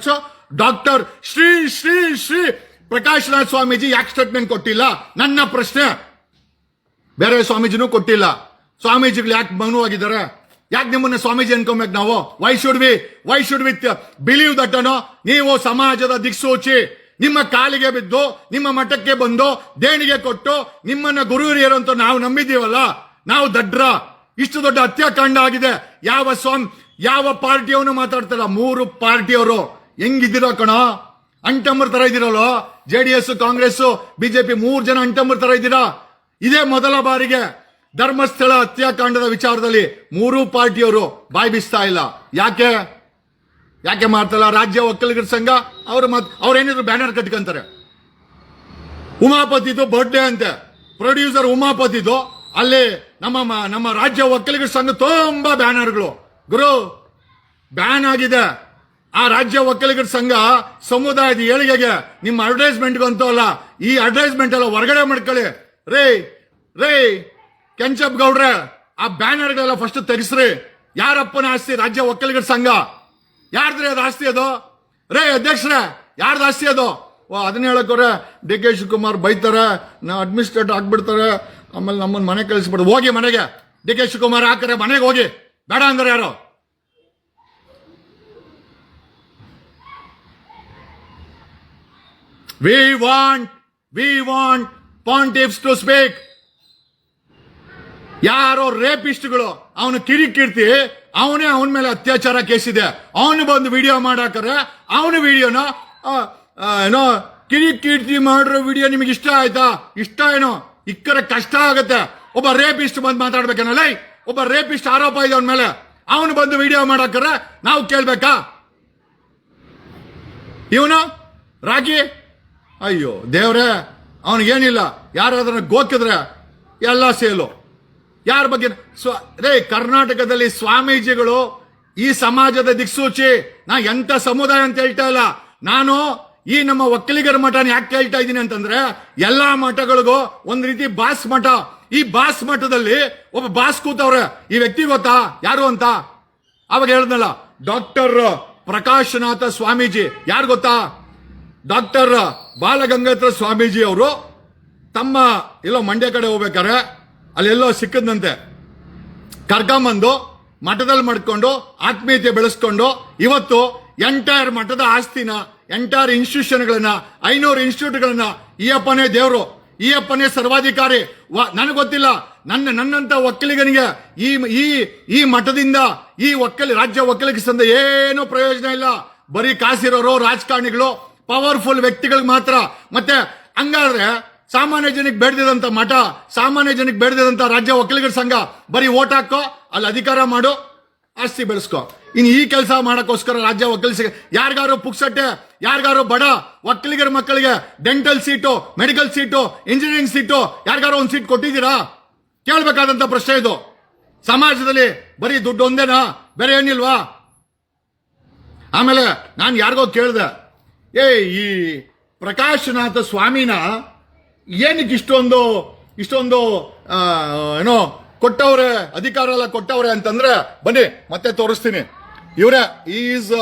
doctor Shri Shri Shri Prakashnath Swamiji ಯಾಕೆ ಸ್ಟೇಟ್ಮೆಂಟ್ ಕೊಟ್ಟಿಲ್ಲ? ನನ್ನ ಪ್ರಶ್ನೆ. ಬೇರೆ ಸ್ವಾಮೀಜಿನೂ ಕೊಟ್ಟಿಲ್ಲ. ಸ್ವಾಮೀಜಿಗಳು ಯಾಕೆ ಮೌನವಾಗಿದ್ದಾರೆ? ಯಾಕೆ ನಿಮ್ಮನ್ನ ಸ್ವಾಮೀಜಿ ಅನ್ಕೊಬೇಕು ನಾವು? Y should we believe that ಅನ್ನೋ? ನೀವು ಸಮಾಜದ ದಿಕ್ಸೂಚಿ. ನಿಮ್ಮ ಕಾಲಿಗೆ ಬಿದ್ದು, ನಿಮ್ಮ ಮಠಕ್ಕೆ ಬಂದು ದೇಣಿಗೆ ಕೊಟ್ಟು ನಿಮ್ಮನ್ನ ಗುರು ಹಿರಿಯರು ಅಂತ ನಾವು ನಂಬಿದ್ದೀವಲ್ಲ, ನಾವು ದಡ್ರ. ಇಷ್ಟು ದೊಡ್ಡ ಹತ್ಯಾಕಾಂಡ ಆಗಿದೆ. ಯಾವ ಪಾರ್ಟಿಯವನು ಮಾತಾಡ್ತಾರ? 3 ಪಾರ್ಟಿಯವರು ಹೆಂಗಿದ್ದೀರೋ ಕಣೋ, ಅಂಟಂಬರ್ ತರ ಇದ್ದೀರಲ್ಲೋ. JDS, ಕಾಂಗ್ರೆಸ್, ಬಿಜೆಪಿ 3 ಜನ ಅಂಟಂಬರ್ ತರ ಇದ್ದೀರಾ. ಇದೇ ಮೊದಲ ಬಾರಿಗೆ ಧರ್ಮಸ್ಥಳ ಹತ್ಯಾಕಾಂಡದ ವಿಚಾರದಲ್ಲಿ 3 ಪಾರ್ಟಿಯವರು ಬಾಯಿ ಬಿಸ್ತಾ ಇಲ್ಲ. ಯಾಕೆ ಮಾಡ್ತಲ್ಲ? ರಾಜ್ಯ ಒಕ್ಕಲಿಗರ ಸಂಘ ಅವ್ರೇನಿದ್ರು ಬ್ಯಾನರ್ ಕಟ್ಕೊಂತಾರೆ. ಉಮಾಪತಿದು ಬರ್ಡೇ ಅಂತೆ, ಪ್ರೊಡ್ಯೂಸರ್ ಉಮಾಪತಿದು. ಅಲ್ಲಿ ನಮ್ಮ ರಾಜ್ಯ ಒಕ್ಕಲಿಗರ ಸಂಘ ತುಂಬಾ ಬ್ಯಾನರ್ಗಳು ಗುರು ಬ್ಯಾನ್ ಆಗಿದೆ. ಆ ರಾಜ್ಯ ಒಕ್ಕಲಿಗರ ಸಂಘ ಸಮುದಾಯದ ಏಳಿಗೆಗೆ ನಿಮ್ಮ ಅಡ್ವರ್ಟೈಸ್ಮೆಂಟ್ಗಂತೂ ಅಲ್ಲ, ಈ ಅಡ್ವರ್ಟೈಸ್ಮೆಂಟ್ ಎಲ್ಲ ಹೊರಗಡೆ ಮಾಡ್ಕೊಳ್ಳಿ. ರೇ ಕೆಂಚಪ್ ಗೌಡ್ರೆ, ಆ ಬ್ಯಾನರ್ಗಳೆಲ್ಲ ಫಸ್ಟ್ ತೆಗಿಸ್ರಿ. ಯಾರಪ್ಪನ ಆಸ್ತಿ? ರಾಜ್ಯ ಒಕ್ಕಲಿಗರ ಸಂಘ. ಯಾರ್ದ್ರಿ ಅದು ಆಸ್ತಿ? ಅದು ರೇ ಅಧ್ಯಕ್ಷರೇ, ಯಾರ್ದು ಆಸ್ತಿ ಅದು? ಅದನ್ನ ಹೇಳಕ್ಕೋರೆ DK ಶಿವಕುಮಾರ್ ಬೈತಾರೆ, ಅಡ್ಮಿನಿಸ್ಟ್ರೇಟರ್ ಆಗ್ಬಿಡ್ತಾರೆ, ಆಮೇಲೆ ನಮ್ಮನ್ನ ಮನೆ ಕಳಿಸ್ಬಿಡ್ದು. ಹೋಗಿ ಮನೆಗೆ, DK ಶಿವಕುಮಾರ್ ಹಾಕರೆ ಮನೆಗೆ ಹೋಗಿ, ಬೇಡ ಅಂದ್ರೆ ಯಾರು? We want pontiffs to speak. ಯಾರೋ ರೇಪಿಸ್ಟ್ಗಳು, ಅವನು ಕಿರಿಕೀರ್ತಿ, ಅವನ ಮೇಲೆ ಅತ್ಯಾಚಾರ ಕೇಸಿದೆ, ಅವನು ಬಂದು ವಿಡಿಯೋ ಮಾಡಾಕರೆ ಅವನ ವಿಡಿಯೋನ ಏನೋ ಕಿರಿಕೀರ್ತಿ ಮಾಡಿರೋ ವಿಡಿಯೋ ನಿಮಗೆ ಇಷ್ಟ ಆಯ್ತಾ? ಇಷ್ಟ ಏನೋ? ಇಕ್ಕರೆ ಕಷ್ಟ ಆಗತ್ತೆ. ಒಬ್ಬ ರೇಪಿಸ್ಟ್ ಬಂದು ಮಾತಾಡ್ಬೇಕೇನಲ್ಲ? ಒಬ್ಬ ರೇಪಿಸ್ಟ್ ಆರೋಪ ಇದೆ ಅವನ ಮೇಲೆ, ಅವನು ಬಂದು ವಿಡಿಯೋ ಮಾಡಾಕರೆ ನಾವು ಕೇಳ್ಬೇಕಾ? ಇವನು ರಾಗಿ, ಅಯ್ಯೋ ದೇವ್ರೆ, ಅವನಿಗೇನಿಲ್ಲ. ಯಾರಾದ್ರೂ ಗೋಕಿದ್ರೆ ಎಲ್ಲ ಸೇಲು. ಯಾರ ಬಗ್ಗೆ? ಕರ್ನಾಟಕದಲ್ಲಿ ಸ್ವಾಮೀಜಿಗಳು ಈ ಸಮಾಜದ ದಿಕ್ಸೂಚಿ. ನಾ ಎಂತ ಸಮುದಾಯ ಅಂತ ಹೇಳ್ತಾ ಇಲ್ಲ. ನಾನು ಈ ನಮ್ಮ ಒಕ್ಕಲಿಗರ ಮಠನ ಯಾಕೆ ಹೇಳ್ತಾ ಇದ್ದೀನಿ ಅಂತಂದ್ರೆ, ಎಲ್ಲಾ ಮಠಗಳಿಗೂ ಒಂದ್ ರೀತಿ ಬಾಸ್ ಮಠ. ಈ ಬಾಸ್ ಮಠದಲ್ಲಿ ಒಬ್ಬ ಬಾಸ್ ಕೂತವ್ರೆ. ಈ ವ್ಯಕ್ತಿ ಗೊತ್ತಾ ಯಾರು ಅಂತ? ಅವಾಗ ಹೇಳ್ದಲ್ಲ, ಡಾಕ್ಟರ್ ಪ್ರಕಾಶನಾಥ ಸ್ವಾಮೀಜಿ. ಯಾರು ಗೊತ್ತಾ? ಡಾಕ್ಟರ್ ಬಾಲಗಂಗಾಧರ ಸ್ವಾಮೀಜಿ ಅವರು ತಮ್ಮ ಎಲ್ಲೋ ಮಂಡ್ಯ ಕಡೆ ಹೋಗ್ಬೇಕಾರೆ ಅಲ್ಲೆಲ್ಲೋ ಸಿಕ್ಕದಂತೆ, ಕರ್ಕೊಂಬಂದು ಮಠದಲ್ಲಿ ಮಾಡ್ಕೊಂಡು ಆತ್ಮೀಯತೆ ಬೆಳೆಸ್ಕೊಂಡು ಇವತ್ತು ಎಂಟೈರ್ ಮಠದ ಆಸ್ತಿನ, ಎಂಟೈರ್ ಇನ್ಸ್ಟಿಟ್ಯೂಷನ್ಗಳನ್ನ, 500 ಇನ್ಸ್ಟಿಟ್ಯೂಟ್ಗಳನ್ನ ಈ ಅಪ್ಪನೇ ದೇವರು, ಈ ಅಪ್ಪನೇ ಸರ್ವಾಧಿಕಾರಿ. ನನಗೆ ಗೊತ್ತಿಲ್ಲ, ನನ್ನಂತ ಒಕ್ಕಲಿಗನಿಗೆ ಈ ಮಠದಿಂದ, ಈ ರಾಜ್ಯ ಒಕ್ಕಲಿಗ ಸಂಘ ಏನೂ ಪ್ರಯೋಜನ ಇಲ್ಲ. ಬರೀ ಕಾಸಿರೋರು, ರಾಜಕಾರಣಿಗಳು, ಪವರ್ಫುಲ್ ವ್ಯಕ್ತಿಗಳಿಗೆ ಮಾತ್ರ. ಮತ್ತೆ ಹಂಗಾದ್ರೆ ಸಾಮಾನ್ಯ ಜನಕ್ಕೆ ಬೇಡದಿದಂತ ಮಠ, ಸಾಮಾನ್ಯ ಜನಕ್ಕೆ ಬೇಡದಿದಂತ ರಾಜ್ಯ ಒಕ್ಕಲಿಗರ ಸಂಘ ಬರೀ ಓಟ್ ಹಾಕೋ, ಅಲ್ಲಿ ಅಧಿಕಾರ ಮಾಡು, ಆಸ್ತಿ ಬೆಳೆಸ್ಕೋ. ಇನ್ನು ಈ ಕೆಲಸ ಮಾಡಕ್ಕೋಸ್ಕರ ರಾಜ್ಯ ಒಕ್ಕಲಿಗ ಯಾರಿಗಾರು ಪುಕ್ಸಟ್ಟೆ, ಯಾರಿಗಾರು ಬಡ ಒಕ್ಕಲಿಗರ ಮಕ್ಕಳಿಗೆ dental seat, medical seat, engineering seat ಯಾರಿಗಾರು ಒಂದು ಸೀಟ್ ಕೊಟ್ಟಿದ್ದೀರಾ? ಕೇಳಬೇಕಾದಂತ ಪ್ರಶ್ನೆ ಇದು. ಸಮಾಜದಲ್ಲಿ ಬರೀ ದುಡ್ಡು ಒಂದೇನಾ? ಬೇರೆ ಏನಿಲ್ವಾ? ಆಮೇಲೆ ನಾನು ಯಾರಿಗೋ ಕೇಳಿದೆ, ಈ ಪ್ರಕಾಶನಾಥ ಸ್ವಾಮಿನ ಏನಕ್ಕೆ ಇಷ್ಟೊಂದು ಏನೋ ಕೊಟ್ಟವ್ರೆ, ಅಧಿಕಾರ ಎಲ್ಲ ಕೊಟ್ಟವ್ರೆ ಅಂತಂದ್ರೆ, ಬನ್ನಿ ಮತ್ತೆ ತೋರಿಸ್ತೀನಿ. ಇವರೇ ಈಸ್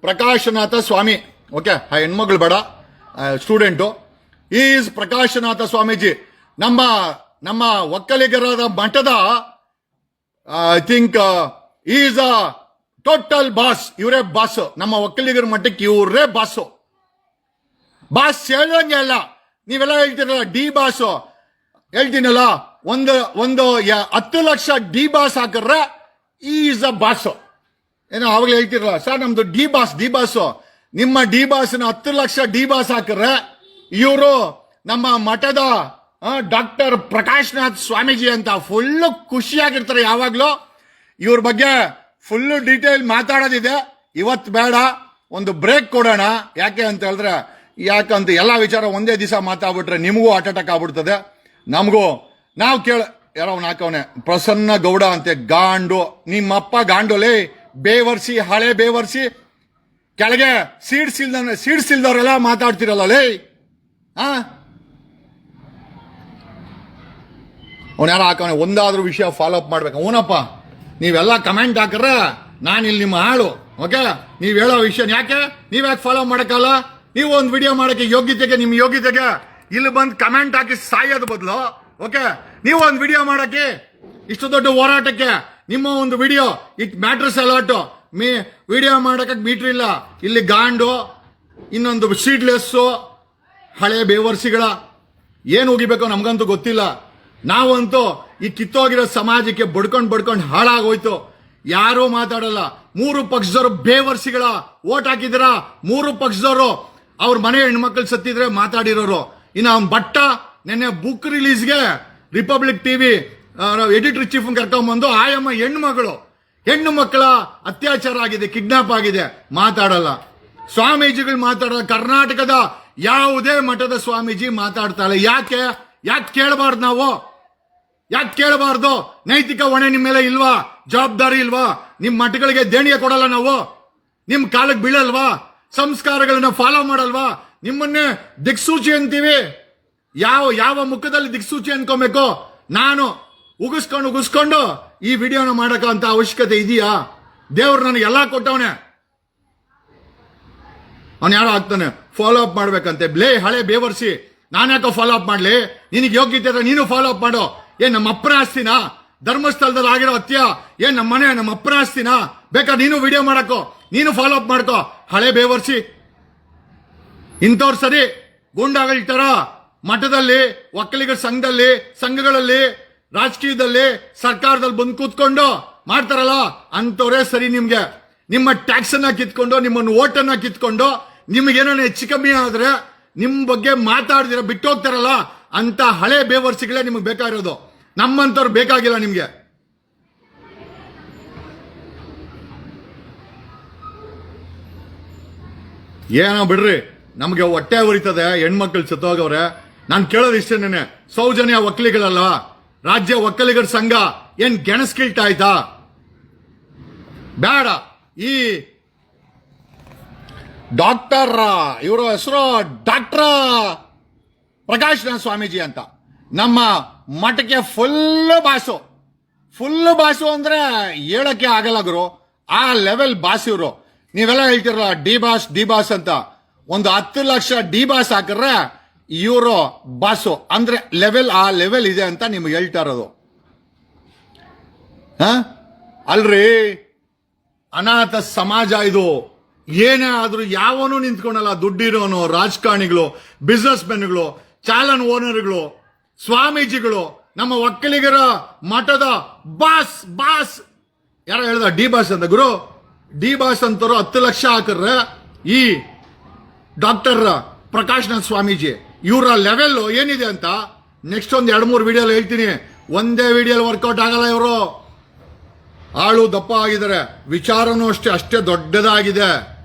ಪ್ರಕಾಶನಾಥ ಸ್ವಾಮಿ. ಓಕೆ, ಆ ಹೆಣ್ಮಗಳು ಬೇಡ, ಸ್ಟೂಡೆಂಟು. ಈಸ್ ಪ್ರಕಾಶನಾಥ ಸ್ವಾಮೀಜಿ, ನಮ್ಮ ಒಕ್ಕಲಿಗರಾದ ಮಠದ I think is a total boss. ಇವರೇ ಬಾಸ್, ನಮ್ಮ ಒಕ್ಕಲಿಗರ ಮಠಕ್ಕೆ ಇವರೇ ಬಾಸು. ಬಾಸ್ ಹೇಳ್ದಂಗೆ ಅಲ್ಲ, ನೀವೆಲ್ಲ ಹೇಳ್ತೀರಲ್ಲ ಡಿ ಬಾಸು, ಹೇಳ್ತೀನಲ್ಲ ಒಂದು 10 ಲಕ್ಷ ಡಿ ಬಾಸ್ ಹಾಕಿದ್ರೆ ಈಸ್ ಅ ಬಾಸ್. ಏನೋ ಅವಾಗಲೇ ಹೇಳ್ತಿರಲ್ಲ ಸರ್ ನಮ್ದು ಡಿ ಬಾಸ್. ನಿಮ್ಮ ಡಿ ಬಾಸ್ನ 10 ಲಕ್ಷ ಡಿ ಬಾಸ್ ಹಾಕಿದ್ರೆ ಇವರು ನಮ್ಮ ಮಠದ ಡಾಕ್ಟರ್ ಪ್ರಕಾಶ್ನಾಥ್ ಸ್ವಾಮೀಜಿ ಅಂತ ಫುಲ್ಲು ಖುಷಿಯಾಗಿರ್ತಾರೆ ಯಾವಾಗ್ಲೂ. ಇವ್ರ ಬಗ್ಗೆ ಫುಲ್ಲು ಡೀಟೇಲ್ ಮಾತಾಡೋದಿದೆ, ಇವತ್ತು ಬೇಡ, ಒಂದು ಬ್ರೇಕ್ ಕೊಡೋಣ. ಯಾಕೆ ಅಂತ ಹೇಳಿದ್ರೆ, ಯಾಕಂತ ಎಲ್ಲ ವಿಚಾರ ಒಂದೇ ದಿವಸ ಮಾತಾಡ್ಬಿಟ್ರೆ ನಿಮಗೂ ಹಾರ್ಟ್ ಅಟ್ಯಾಕ್ ಆಗ್ಬಿಡ್ತದೆ, ನಮಗೂ. ನಾವು ಯಾರೋ ಹಾಕವನೆ ಪ್ರಸನ್ನ ಗೌಡ ಅಂತೆ, ಗಾಂಡು ನಿಮ್ಮಪ್ಪ ಗಾಂಡೋಲೆ, ಬೇವರ್ಸಿ, ಹಳೆ ಬೇವರ್ಸಿ, ಕೆಳಗೆ ಸೀಡ್ಸ್ ಇಲ್ದವ್ರೆಲ್ಲ ಮಾತಾಡ್ತಿರಲ್ಲ ಲೇ. ಅವನು ಯಾರೋ ಹಾಕವನೆ ಒಂದಾದ್ರೂ ವಿಷಯ ಫಾಲೋ ಅಪ್ ಮಾಡ್ಬೇಕು. ಅವನಪ್ಪ ನೀವೆಲ್ಲ ಕಮೆಂಟ್ ಹಾಕ್ರೆ ನಾನು ಇಲ್ಲಿ ನಿಮ್ಮ ಆಳು. ಓಕೆ, ನೀವ್ ಹೇಳೋ ವಿಷಯ ಯಾಕೆ ನೀವ್ಯಾಕೆ ಫಾಲೋ ಮಾಡಕ್ಕಲ್ಲ? ನೀವು ಒಂದು ವಿಡಿಯೋ ಮಾಡಕ್ಕೆ ನಿಮ್ಮ ಯೋಗ್ಯತೆಗೆ ಇಲ್ಲಿ ಬಂದು ಕಮೆಂಟ್ ಹಾಕಿ ಸಾಯೋದು ಬದಲು, ಓಕೆ, ನೀವು ಒಂದು ವಿಡಿಯೋ ಮಾಡಕ್ಕೆ ಇಷ್ಟು ದೊಡ್ಡ ಹೋರಾಟಕ್ಕೆ ನಿಮ್ಮ ಒಂದು video it matters a lot. Video ಮಾಡಕ್ಕೆ ಮೀಟರ್ ಇಲ್ಲ. ಇಲ್ಲಿ ಗಾಂಡು, ಇನ್ನೊಂದು ಸೀಡ್ಲೆಸ್ಸು, ಹಳೆ ಬೇವರ್ಸಿಗಳ ಏನು ಹೋಗಿಬೇಕು ನಮ್ಗಂತೂ ಗೊತ್ತಿಲ್ಲ. ನಾವಂತೂ ಈ ಕಿತ್ತೋಗಿರೋ ಸಮಾಜಕ್ಕೆ ಬಡ್ಕೊಂಡು ಹಾಳಾಗೋಯ್ತು. ಯಾರೂ ಮಾತಾಡಲ್ಲ. 3 ಪಕ್ಷದವರು ಬೇವರ್ಸಿಗಳ ಓಟ್ ಹಾಕಿದಿರ, 3 ಪಕ್ಷದವರು ಅವ್ರ ಮನೆ ಹೆಣ್ಮಕ್ಳು ಸತ್ತಿದ್ರೆ ಮಾತಾಡಿರೋರು. ಇನ್ನು ಅವ್ನ ಬಟ್ಟ ನೆನ್ನೆ ಬುಕ್ ರಿಲೀಸ್ಗೆ ರಿಪಬ್ಲಿಕ್ ಟಿವಿ ಎಡಿಟರ್ ಚೀಫ್ ಕರ್ಕೊಂಡ್ಬಂದು ಆಯಮ್ಮ ಹೆಣ್ಣು ಮಕ್ಕಳ ಅತ್ಯಾಚಾರ ಆಗಿದೆ, ಕಿಡ್ನಾಪ್ ಆಗಿದೆ, ಮಾತಾಡಲ್ಲ. ಸ್ವಾಮೀಜಿಗಳು ಮಾತಾಡಲ್ಲ. ಕರ್ನಾಟಕದ ಯಾವುದೇ ಮಠದ ಸ್ವಾಮೀಜಿ ಮಾತಾಡ್ತಾಳೆ. ಯಾಕೆ ಕೇಳಬಾರ್ದು ನಾವು? ಯಾಕೆ ಕೇಳಬಾರ್ದು? ನೈತಿಕ ಹೊಣೆ ನಿಮ್ಮ ಮೇಲೆ ಇಲ್ವಾ? ಜವಾಬ್ದಾರಿ ಇಲ್ವಾ? ನಿಮ್ ಮಠಗಳಿಗೆ ದೇಣಿಗೆ ಕೊಡಲ್ಲ ನಾವು? ನಿಮ್ ಕಾಲಕ್ಕೆ ಬೀಳಲ್ವಾ? ಸಂಸ್ಕಾರಗಳನ್ನ ಫಾಲೋ ಮಾಡಲ್ವಾ? ನಿಮ್ಮನ್ನೇ ದಿಕ್ಸೂಚಿ ಅಂತೀವಿ. ಯಾವ ಮುಖದಲ್ಲಿ ದಿಕ್ಸೂಚಿ ಅನ್ಕೋಬೇಕು? ನಾನು ಉಗಿಸ್ಕೊಂಡು ಈ ವಿಡಿಯೋನ ಮಾಡಕ ಅಂತ ಅವಶ್ಯಕತೆ ಇದೆಯಾ? ದೇವ್ರು ನನಗೆ ಎಲ್ಲ ಕೊಟ್ಟವನೆ. ಅವನು ಯಾರೋ ಆಗ್ತಾನೆ ಫಾಲೋ ಅಪ್ ಮಾಡ್ಬೇಕಂತೆ. ಹಳೆ ಬೇವರ್ಸಿ, ನಾನ್ಯಾಕೋ ಫಾಲೋ ಅಪ್ ಮಾಡ್ಲಿ? ನಿನಗೆ ಯೋಗ್ಯತೆ ಇದ್ರೆ ನೀನು ಫಾಲೋ ಅಪ್ ಮಾಡು. ನಮ್ಮ ಅಪ್ಪನ ಆಸ್ತಿನಾ? ಧರ್ಮಸ್ಥಳದಲ್ಲಿ ಆಗಿರೋ ಹತ್ಯೆ ನಮ್ಮ ಅಪ್ಪನ ಆಸ್ತಿನಾ? ಬೇಕಾ ನೀನು ವಿಡಿಯೋ ಮಾಡಕೋ, ನೀನು ಫಾಲೋ ಅಪ್ ಮಾಡ್ಕೋ. ಹಳೆ ಬೇವರ್ಸಿ ಇಂಥವ್ರು ಸರಿ ಗೂಂಡಾಗಳ ಮಠದಲ್ಲಿ, ಒಕ್ಕಲಿಗರ ಸಂಘಗಳಲ್ಲಿ, ರಾಜಕೀಯದಲ್ಲಿ, ಸರ್ಕಾರದಲ್ಲಿ ಬಂದು ಕೂತ್ಕೊಂಡು ಮಾಡ್ತಾರಲ್ಲ ಅಂತವ್ರೆ ಸರಿ. ನಿಮ್ಗೆ ನಿಮ್ಮ ಟ್ಯಾಕ್ಸ್ ಅನ್ನ ಕಿತ್ಕೊಂಡು, ನಿಮ್ಮನ್ನು ಓಟನ್ನ ಕಿತ್ಕೊಂಡು, ನಿಮ್ಗೇನೋ ಹೆಚ್ಚು ಕಮ್ಮಿ ಆದ್ರೆ ನಿಮ್ ಬಗ್ಗೆ ಮಾತಾಡ್ದಿರ ಬಿಟ್ಟು ಹೋಗ್ತಾರಲ್ಲ ಅಂತ ಹಳೆ ಬೇವರ್ಸಿಗಳೇ ನಿಮ್ಗೆ ಬೇಕಾಗಿರೋದು. ನಮ್ಮಂತವ್ರು ಬೇಕಾಗಿಲ್ಲ ನಿಮ್ಗೆ. ಏನೋ ಬಿಡ್ರಿ, ನಮ್ಗೆ ಹೊಟ್ಟೆ ಉರಿತದೆ. ಹೆಣ್ಮಕ್ಳು ಸತ್ತೋಗವ್ರೆ. ನಾನು ಕೇಳೋದು ಇಷ್ಟೇನೆ, ಸೌಜನ್ಯ ಒಕ್ಕಲಿಗರಲ್ಲ, ರಾಜ್ಯ ಒಕ್ಕಲಿಗರ ಸಂಘ ಏನ್ ಗೆಣಸ್ಕಿಲ್ತಾ ಆಯ್ತಾ? ಬೇಡ. ಈ ಡಾಕ್ಟರ್, ಇವರ ಹೆಸರು ಡಾಕ್ಟರ್ ಪ್ರಕಾಶ್ನಾಥ್ ಸ್ವಾಮೀಜಿ ಅಂತ, ನಮ್ಮ ಮಠಕ್ಕೆ ಫುಲ್ ಬಾಸು ಅಂದ್ರೆ ಹೇಳಕ್ಕೆ ಆಗಲ್ಲ ಗುರು. ಆ ಲೆವೆಲ್ ಬಾಸ್ ಇವರು. ನೀವೆಲ್ಲ ಹೇಳ್ತಿರಲ್ಲ ಡಿ ಬಾಸ್ ಅಂತ. ಒಂದು 10 ಲಕ್ಷ ಡಿ ಬಾಸ್ ಹಾಕಿದ್ರೆ ಇವರು ಬಾಸು ಅಂದ್ರೆ ಆ ಲೆವೆಲ್ ಇದೆ ಅಂತ ನಿಮ್ಗೆ ಹೇಳ್ತಾ ಇರೋದು. ಅಲ್ರಿ, ಅನಾಥ ಸಮಾಜ ಇದು. ಏನೇ ಆದ್ರೂ ಯಾವನೂ ನಿಂತ್ಕೊಂಡಲ್ಲ. ದುಡ್ಡಿರೋನು, ರಾಜಕಾರಣಿಗಳು, ಬಿಸ್ನೆಸ್ ಮೆನ್ಗಳು, ಚಾಲನ್ ಓನರ್ಗಳು, ಸ್ವಾಮೀಜಿಗಳು, ನಮ್ಮ ಒಕ್ಕಲಿಗರ ಮಠದ ಬಾಸ್ ಯಾರೋ ಹೇಳ್ದ ಡಿ ಬಾಸ್ ಅಂತ. ಗುರು, ಡಿ ಬಾಸ್ ಅಂತವ್ರು 10 ಲಕ್ಷ ಹಾಕಿದ್ರೆ ಈ ಡಾಕ್ಟರ್ ಪ್ರಕಾಶ್ನಾಥ್ ಸ್ವಾಮೀಜಿ ಇವರ ಲೆವೆಲ್ ಏನಿದೆ ಅಂತ ನೆಕ್ಸ್ಟ್ ಒಂದು 2-3 ವಿಡಿಯೋ ಹೇಳ್ತೀನಿ. ಒಂದೇ ವಿಡಿಯೋ ವರ್ಕೌಟ್ ಆಗಲ್ಲ. ಇವರು ಆಳು ದಪ್ಪ ಆಗಿದ್ದಾರೆ, ವಿಚಾರನೂ ಅಷ್ಟೇ ದೊಡ್ಡದಾಗಿದೆ.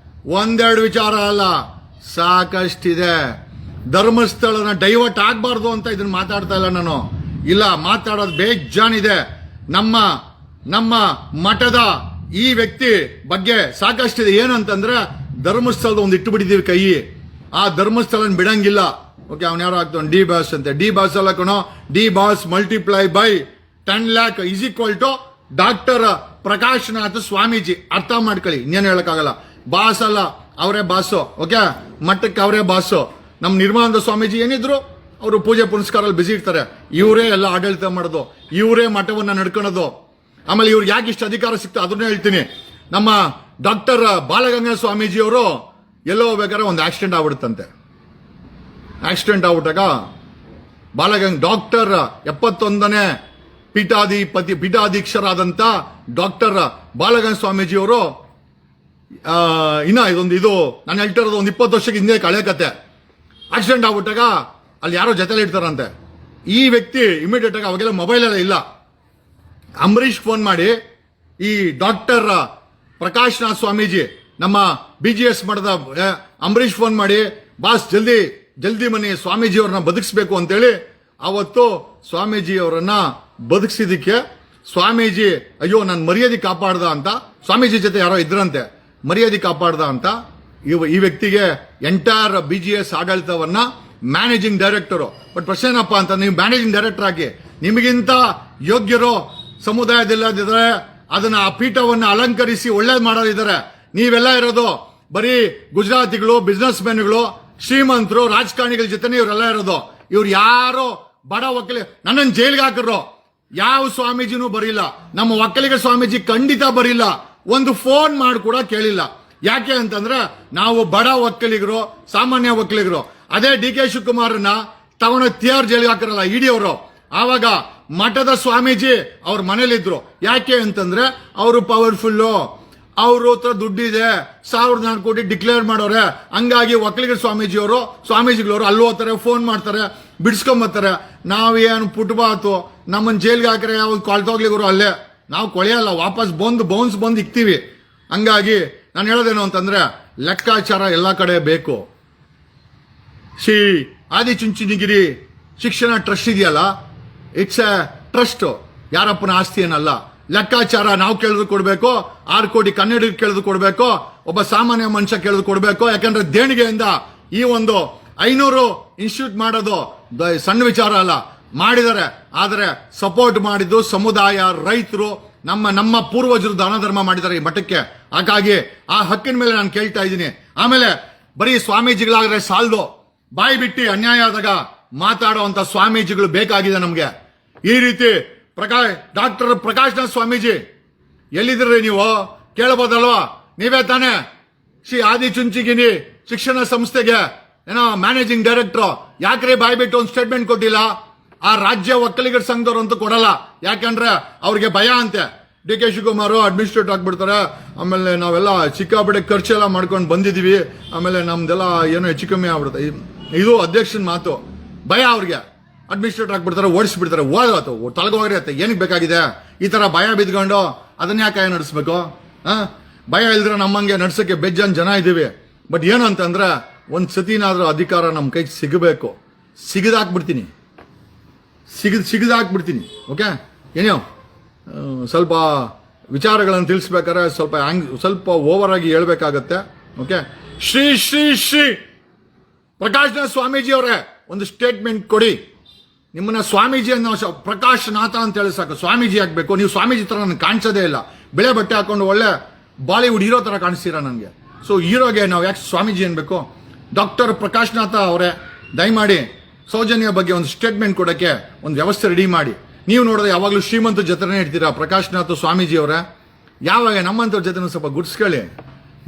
1-2 ವಿಚಾರ ಅಲ್ಲ, ಸಾಕಷ್ಟಿದೆ. ಧರ್ಮಸ್ಥಳನ ಡೈವರ್ಟ್ ಆಗ್ಬಾರ್ದು ಅಂತ ಇದನ್ನ ಮಾತಾಡ್ತಾ ಇಲ್ಲ ನಾನು. ಇಲ್ಲ, ಮಾತಾಡೋದು ಬೇಜಾನಿದೆ. ನಮ್ಮ ಮಠದ ಈ ವ್ಯಕ್ತಿ ಬಗ್ಗೆ ಸಾಕಷ್ಟಿದೆ. ಏನಂತಂದ್ರೆ ಧರ್ಮಸ್ಥಳದ ಒಂದು ಇಟ್ಟು ಬಿಟ್ಟಿದ್ದೀವಿ ಕೈ, ಆ ಧರ್ಮಸ್ಥಳನ ಬಿಡಂಗಿಲ್ಲ. ಓಕೆ, ಅವ್ನು ಯಾರು ಆಗ್ತಾನೆ ಡಿ ಬಾಸ್ ಅಂತ. ಡಿ ಬಾಸ್ ಅಲ್ಲ ಕಣೋ, D boss multiply by 10 lakh is equal to doctor Prakashnath Swamiji. ಅರ್ಥ ಮಾಡ್ಕೊಳ್ಳಿ, ಇನ್ನೇನು ಹೇಳಕ್ಕಾಗಲ್ಲ. ಬಾಸ್ ಅಲ್ಲ, ಅವರೇ ಬಾಸು. ಓಕೆ, ಮಠಕ್ಕೆ ಅವರೇ ಬಾಸು. ನಮ್ಮ ನಿರ್ಮಲಾನಂದ ಸ್ವಾಮೀಜಿ ಏನಿದ್ರು ಅವರು ಪೂಜೆ ಪುನಸ್ಕಾರಲ್ಲಿ ಬಿಸಿ ಇರ್ತಾರೆ. ಇವರೇ ಎಲ್ಲ ಆಡಳಿತ ಮಾಡೋದು, ಇವರೇ ಮಠವನ್ನ ನಡ್ಕೊಳ್ಳೋದು. ಆಮೇಲೆ ಇವ್ರಿಗೆ ಯಾಕೆ ಇಷ್ಟು ಅಧಿಕಾರ ಸಿಕ್ತು ಅದನ್ನೇ ಹೇಳ್ತೀನಿ. ನಮ್ಮ ಡಾಕ್ಟರ್ ಬಾಲಗಂಗಾಧರ ಸ್ವಾಮೀಜಿ ಅವರು ಎಲ್ಲೋ ಬೇಕಾದ್ರೆ ಒಂದು ಆಕ್ಸಿಡೆಂಟ್ ಆಗ್ಬಿಡುತ್ತಂತೆ. ಆಕ್ಸಿಡೆಂಟ್ ಆಗ್ಬಿಟ್ಟಾಗ ಡಾಕ್ಟರ್ 71ನೇ ಪೀಠಾಧೀಕ್ಷರಾದಂತ ಡಾಕ್ಟರ್ ಬಾಲಗಂಗಾಧರ ಸ್ವಾಮೀಜಿಯವರು ಇದು ನಾನು ಹೇಳ್ತಿರೋದು ಒಂದು 20 ವರ್ಷಕ್ಕೆ ಹಿಂದೆ ಕಳೆ ಕತೆ. ಆಕ್ಸಿಡೆಂಟ್ ಆಗ್ಬಿಟ್ಟಾಗ ಅಲ್ಲಿ ಯಾರೋ ಜೊತೆಲಿ ಇರ್ತಾರಂತೆ. ಈ ವ್ಯಕ್ತಿ ಇಮಿಡಿಯೇಟ್ ಆಗಿ ಅವಾಗೆಲ್ಲ ಮೊಬೈಲ್ ಎಲ್ಲ ಇಲ್ಲ. ಅಂಬರೀಷ್ ಫೋನ್ ಮಾಡಿ ಈ ಡಾಕ್ಟರ್ ಪ್ರಕಾಶ್ ನಾಥ್ ಸ್ವಾಮೀಜಿ ನಮ್ಮ BGS ಮಠದ ಅಂಬರೀಷ್ ಫೋನ್ ಮಾಡಿ, ಬಾಸ್ ಜಲ್ದಿ ಮನೆ ಸ್ವಾಮೀಜಿ ಅವ್ರನ್ನ ಬದುಕಿಸ್ಬೇಕು ಅಂತೇಳಿ ಅವತ್ತು ಸ್ವಾಮೀಜಿ ಅವರನ್ನ ಬದುಕಿಸಿದಕ್ಕೆ ಸ್ವಾಮೀಜಿ ಅಯ್ಯೋ ನನ್ನ ಮರ್ಯಾದೆ ಕಾಪಾಡ್ದ ಅಂತ, ಸ್ವಾಮೀಜಿ ಜೊತೆ ಯಾರೋ ಇದ್ರಂತೆ, ಮರ್ಯಾದೆ ಕಾಪಾಡ್ದ ಅಂತ ಈ ವ್ಯಕ್ತಿಗೆ ಎಂಟೈರ್ BGS ಆಡಳಿತವನ್ನ ಮ್ಯಾನೇಜಿಂಗ್ ಡೈರೆಕ್ಟರ್. ಬಟ್ ಪ್ರಶ್ನೆ ಏನಪ್ಪಾ ಅಂತ, ನೀವು ಮ್ಯಾನೇಜಿಂಗ್ ಡೈರೆಕ್ಟರ್ ಆಗಿ ನಿಮಗಿಂತ ಯೋಗ್ಯರು ಸಮುದಾಯದಲ್ಲಿದ್ದಾರೆ, ಅದನ್ನ ಆ ಪೀಠವನ್ನ ಅಲಂಕರಿಸಿ ಒಳ್ಳೇದು ಮಾಡೋರಿದ್ದಾರೆ. ನೀವೆಲ್ಲ ಇರೋದು ಬರೀ ಗುಜರಾತಿಗಳು, ಬಿಸ್ನೆಸ್ ಮ್ಯಾನ್ಗಳು, ಶ್ರೀಮಂತರು, ರಾಜಕಾರಣಿಗಳ ಜೊತೆ ಇವರೆಲ್ಲ ಇರೋದು. ಇವ್ರು ಯಾರೋ ಬಡ ಒಕ್ಕಲಿ ನನ್ನನ್ನು ಜೈಲ್ಗೆ ಹಾಕಿರೋ ಯಾವ ಸ್ವಾಮೀಜಿನೂ ಬರಿಲ್ಲ. ನಮ್ಮ ಒಕ್ಕಲಿಗ ಸ್ವಾಮೀಜಿ ಖಂಡಿತ ಬರಿಲ್ಲ. ಒಂದು ಫೋನ್ ಮಾಡಿ ಕೂಡ ಕೇಳಿಲ್ಲ. ಯಾಕೆ ಅಂತಂದ್ರೆ ನಾವು ಬಡ ಒಕ್ಕಲಿಗರು, ಸಾಮಾನ್ಯ ಒಕ್ಕಲಿಗರು. ಅದೇ DK ಶಿವಕುಮಾರ್ನ ತಗೊಂಡ ತಿಹಾರ್ ಜೈಲ್ಗೆ ಹಾಕಿರಲ್ಲ ED ಅವರು, ಆವಾಗ ಮಠದ ಸ್ವಾಮೀಜಿ ಅವ್ರ ಮನೇಲಿದ್ರು. ಯಾಕೆ ಅಂತಂದ್ರೆ ಅವರು ಪವರ್ಫುಲ್ಲು, ಅವ್ರ ಹತ್ರ ದುಡ್ಡಿದೆ, 1,400 ಕೋಟಿ ಡಿಕ್ಲೇರ್ ಮಾಡೋರೆ. ಹಂಗಾಗಿ ಒಕ್ಕಲಿಗರ ಸ್ವಾಮೀಜಿಗಳವರು ಅಲ್ಲಿ ಹೋಗ್ತಾರೆ, ಫೋನ್ ಮಾಡ್ತಾರೆ, ಬಿಡಿಸ್ಕೊಂಬರ್ತಾರೆ. ನಾವೇನು ಪುಟ್ಬಾತು ನಮ್ಮನ್ನ ಜೈಲ್ಗೆ ಹಾಕ್ರೆ ಯಾವ್ದು ಕೊಳ್ತೋಗ್ಲಿಗರು ಅಲ್ಲೇ ನಾವು ಕೊಳೆಯಲ್ಲ, ವಾಪಸ್ ಬೌನ್ಸ್ ಬಂದು ಇಕ್ತೀವಿ. ಹಂಗಾಗಿ ನಾನು ಹೇಳೋದೇನು ಅಂತಂದ್ರೆ ಲೆಕ್ಕಾಚಾರ ಎಲ್ಲ ಕಡೆ ಬೇಕು. ಶ್ರೀ ಆದಿಚುಂಚನಗಿರಿ ಶಿಕ್ಷಣ ಟ್ರಸ್ಟ್ ಇದೆಯಲ್ಲ, ಇಟ್ಸ್ ಎ ಟ್ರಸ್ಟ್, ಯಾರಪ್ಪನ ಆಸ್ತಿ ಏನಲ್ಲ. ಲೆಕ್ಕಾಚಾರ ನಾವು ಕೇಳಿದ್ರು ಕೊಡ್ಬೇಕು, 6 ಕೋಟಿ ಕನ್ನಡಿಗರು ಕೇಳಿದ್ರು ಕೊಡ್ಬೇಕು, ಒಬ್ಬ ಸಾಮಾನ್ಯ ಮನುಷ್ಯ ಕೇಳಿದ್ರು ಕೊಡ್ಬೇಕು. ಯಾಕಂದ್ರೆ ದೇಣಿಗೆಯಿಂದ ಈ ಒಂದು 500 ಇನ್ಸ್ಟಿಟ್ಯೂಟ್ ಮಾಡೋದು ಸಣ್ಣ ವಿಚಾರ ಅಲ್ಲ, ಮಾಡಿದರೆ. ಆದರೆ ಸಪೋರ್ಟ್ ಮಾಡಿದ್ದು ಸಮುದಾಯ, ರೈತರು, ನಮ್ಮ ಪೂರ್ವಜರು ದಾನ ಧರ್ಮ ಮಾಡಿದ್ದಾರೆ ಈ ಮಠಕ್ಕೆ. ಹಾಗಾಗಿ ಆ ಹಕ್ಕಿನ ಮೇಲೆ ನಾನು ಕೇಳ್ತಾ ಇದ್ದೀನಿ. ಆಮೇಲೆ ಬರೀ ಸ್ವಾಮೀಜಿಗಳಾದ್ರೆ ಸಾಲದು, ಬಾಯಿ ಬಿಟ್ಟು ಅನ್ಯಾಯ ಆದಾಗ ಮಾತಾಡುವಂತ ಸ್ವಾಮೀಜಿಗಳು ಬೇಕಾಗಿದೆ ನಮ್ಗೆ. ಈ ರೀತಿ ಡಾಕ್ಟರ್ ಪ್ರಕಾಶ್ ನಾಥ್ ಸ್ವಾಮೀಜಿ ಎಲ್ಲಿದ್ರಿ ನೀವು ಕೇಳಬಹುದಲ್ವಾ? ನೀವೇ ತಾನೇ ಶ್ರೀ ಆದಿಚುಂಚನಗಿರಿ ಶಿಕ್ಷಣ ಸಂಸ್ಥೆಗೆ ಏನೋ ಮ್ಯಾನೇಜಿಂಗ್ ಡೈರೆಕ್ಟರ್. ಯಾಕ್ರೆ ಬಾಯಿ ಬಿಟ್ಟು ಒಂದು ಸ್ಟೇಟ್ಮೆಂಟ್ ಕೊಟ್ಟಿಲ್ಲ? ಆ ರಾಜ್ಯ ಒಕ್ಕಲಿಗರ ಸಂಘದವ್ರು ಅಂತೂ ಕೊಡಲ್ಲ, ಯಾಕಂದ್ರೆ ಅವ್ರಿಗೆ ಭಯ ಅಂತೆ. DK ಶಿವಕುಮಾರ್ ಅಡ್ಮಿನಿಸ್ಟ್ರೇಟ್ ಆಗ್ಬಿಡ್ತಾರೆ, ಆಮೇಲೆ ನಾವೆಲ್ಲ ಸಿಕ್ಕಾಪಟ್ಟೆ ಖರ್ಚೆಲ್ಲ ಮಾಡ್ಕೊಂಡು ಬಂದಿದೀವಿ, ಆಮೇಲೆ ನಮ್ದೆಲ್ಲ ಏನೋ ಹೆಚ್ಚು ಕಮ್ಮಿ ಆಗ್ಬಿಡುತ್ತೆ. ಇದು ಅಧ್ಯಕ್ಷನ ಮಾತು. ಭಯ ಅವ್ರಿಗೆ, ಅಡ್ಮಿನಿಸ್ಟ್ರೇಟ್ ಆಗ್ಬಿಡ್ತಾರೆ, ಓಡಿಸ್ಬಿಡ್ತಾರೆ. ಓದಾತು ತಲೆಗೋಗ್ರಿ ಅತ್ತೆ, ಏನಕ್ಕೆ ಬೇಕಾಗಿದೆ ಈ ತರ ಭಯ ಬಿದ್ಕೊಂಡು? ಅದನ್ನ ಯಾಕೆ ನಡೆಸ್ಬೇಕು? ಭಯ ಇಲ್ದ್ರೆ ನಮ್ಮಂಗೆ ನಡ್ಸಕ್ಕೆ ಬೆಜ್ಜನ್ ಜನ ಇದೀವಿ. ಬಟ್ ಏನು ಅಂತಂದ್ರೆ ಒಂದ್ ಸತಿನಾದ್ರೂ ಅಧಿಕಾರ ನಮ್ಮ ಕೈಗೆ ಸಿಗಬೇಕು. ಸಿಗದಾಕ್ಬಿಡ್ತೀನಿ. ಓಕೆ, ಏನೋ ಸ್ವಲ್ಪ ವಿಚಾರಗಳನ್ನು ತಿಳಿಸ್ಬೇಕಾದ್ರೆ ಸ್ವಲ್ಪ ಓವರ್ ಆಗಿ ಹೇಳ್ಬೇಕಾಗತ್ತೆ. ಓಕೆ, ಶ್ರೀ ಶ್ರೀ ಶ್ರೀ ಪ್ರಕಾಶ್ ನಾಥ್ ಸ್ವಾಮೀಜಿ ಅವರೇ ಒಂದು ಸ್ಟೇಟ್ಮೆಂಟ್ ಕೊಡಿ. ನಿಮ್ಮನ್ನ ಸ್ವಾಮೀಜಿ ಅನ್ನೋ ಪ್ರಕಾಶ್ ನಾಥ ಅಂತ ಹೇಳಿ ಸಾಕು, ಸ್ವಾಮೀಜಿ ಆಗ್ಬೇಕು. ನೀವು ಸ್ವಾಮೀಜಿ ತರ ನನಗೆ ಕಾಣಿಸೋದೇ ಇಲ್ಲ. ಬೆಳೆ ಬಟ್ಟೆ ಹಾಕೊಂಡು ಒಳ್ಳೆ ಬಾಲಿವುಡ್ ಹೀರೋ ತರ ಕಾಣಿಸ್ತೀರಾ ನನಗೆ. ಸೊ ಹೀರೋಗೆ ನಾವು ಯಾಕೆ ಸ್ವಾಮೀಜಿ ಅನ್ಬೇಕು? ಡಾಕ್ಟರ್ ಪ್ರಕಾಶ್ ನಾಥ ಅವರೇ ದಯಮಾಡಿ ಸೌಜನ್ಯ ಬಗ್ಗೆ ಒಂದು ಸ್ಟೇಟ್ಮೆಂಟ್ ಕೊಡಕ್ಕೆ ಒಂದು ವ್ಯವಸ್ಥೆ ರೆಡಿ ಮಾಡಿ. ನೀವು ನೋಡಿದ್ರೆ ಯಾವಾಗಲೂ ಶ್ರೀಮಂತ ಜೊತೆನೇ ಇಡ್ತೀರಾ ಪ್ರಕಾಶ್ ನಾಥ್ ಸ್ವಾಮೀಜಿ ಅವರೇ. ಯಾವಾಗ ನಮ್ಮಂತವ್ರ ಜೊತೆ ಸ್ವಲ್ಪ ಗುಡ್ಸ್ಕೊಳ್ಳಿ,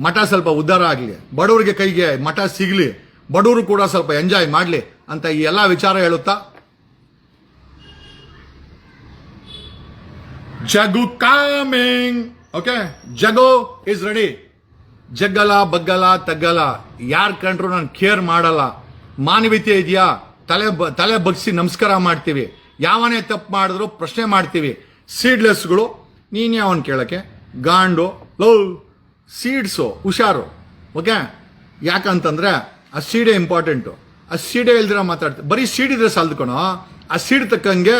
ಮಠ ಸ್ವಲ್ಪ ಉದ್ಧಾರ ಆಗಲಿ, ಬಡವರಿಗೆ ಕೈಗೆ ಮಠ ಸಿಗ್ಲಿ, ಬಡವರು ಕೂಡ ಸ್ವಲ್ಪ ಎಂಜಾಯ್ ಮಾಡಲಿ ಅಂತ ಈ ಎಲ್ಲಾ ವಿಚಾರ ಹೇಳುತ್ತಾ, Jagu coming. Okay, Jagu is ready. ಜಗ್ಗಲ ಬಗ್ಗಲ ತಗ್ಗಲ ಯಾರ್ ಕಂಡ್ರು ನಾನು ಕೇರ್ ಮಾಡಲ್ಲ. ಮಾನವೀಯತೆ ಇದೆಯಾ? ತಲೆ ಬಗ್ಸಿ ನಮಸ್ಕಾರ ಮಾಡ್ತೀವಿ. ಯಾವನೇ ತಪ್ಪು ಮಾಡಿದ್ರು ಪ್ರಶ್ನೆ ಮಾಡ್ತೀವಿ. ಸೀಡ್ಲೆಸ್ಗಳು ನೀನ್ ಯಾವನ್ ಕೇಳಕ್ಕೆ ಗಾಂಡು ಲವ್ ಸೀಡ್ಸು ಹುಷಾರು. ಓಕೆ, ಯಾಕಂತಂದ್ರೆ ಆ ಸೀಡೇ ಇಂಪಾರ್ಟೆಂಟು. ಆ ಸೀಡೇ ಇಲ್ದಿರ ಮಾತಾಡ್ತೀವಿ. ಬರೀ ಸೀಡ್ ಇದ್ರೆ ಸಾಲ್ದ್ಕೊಣೋ, ಆ ಸೀಡ್ ತಕ್ಕಂಗೆ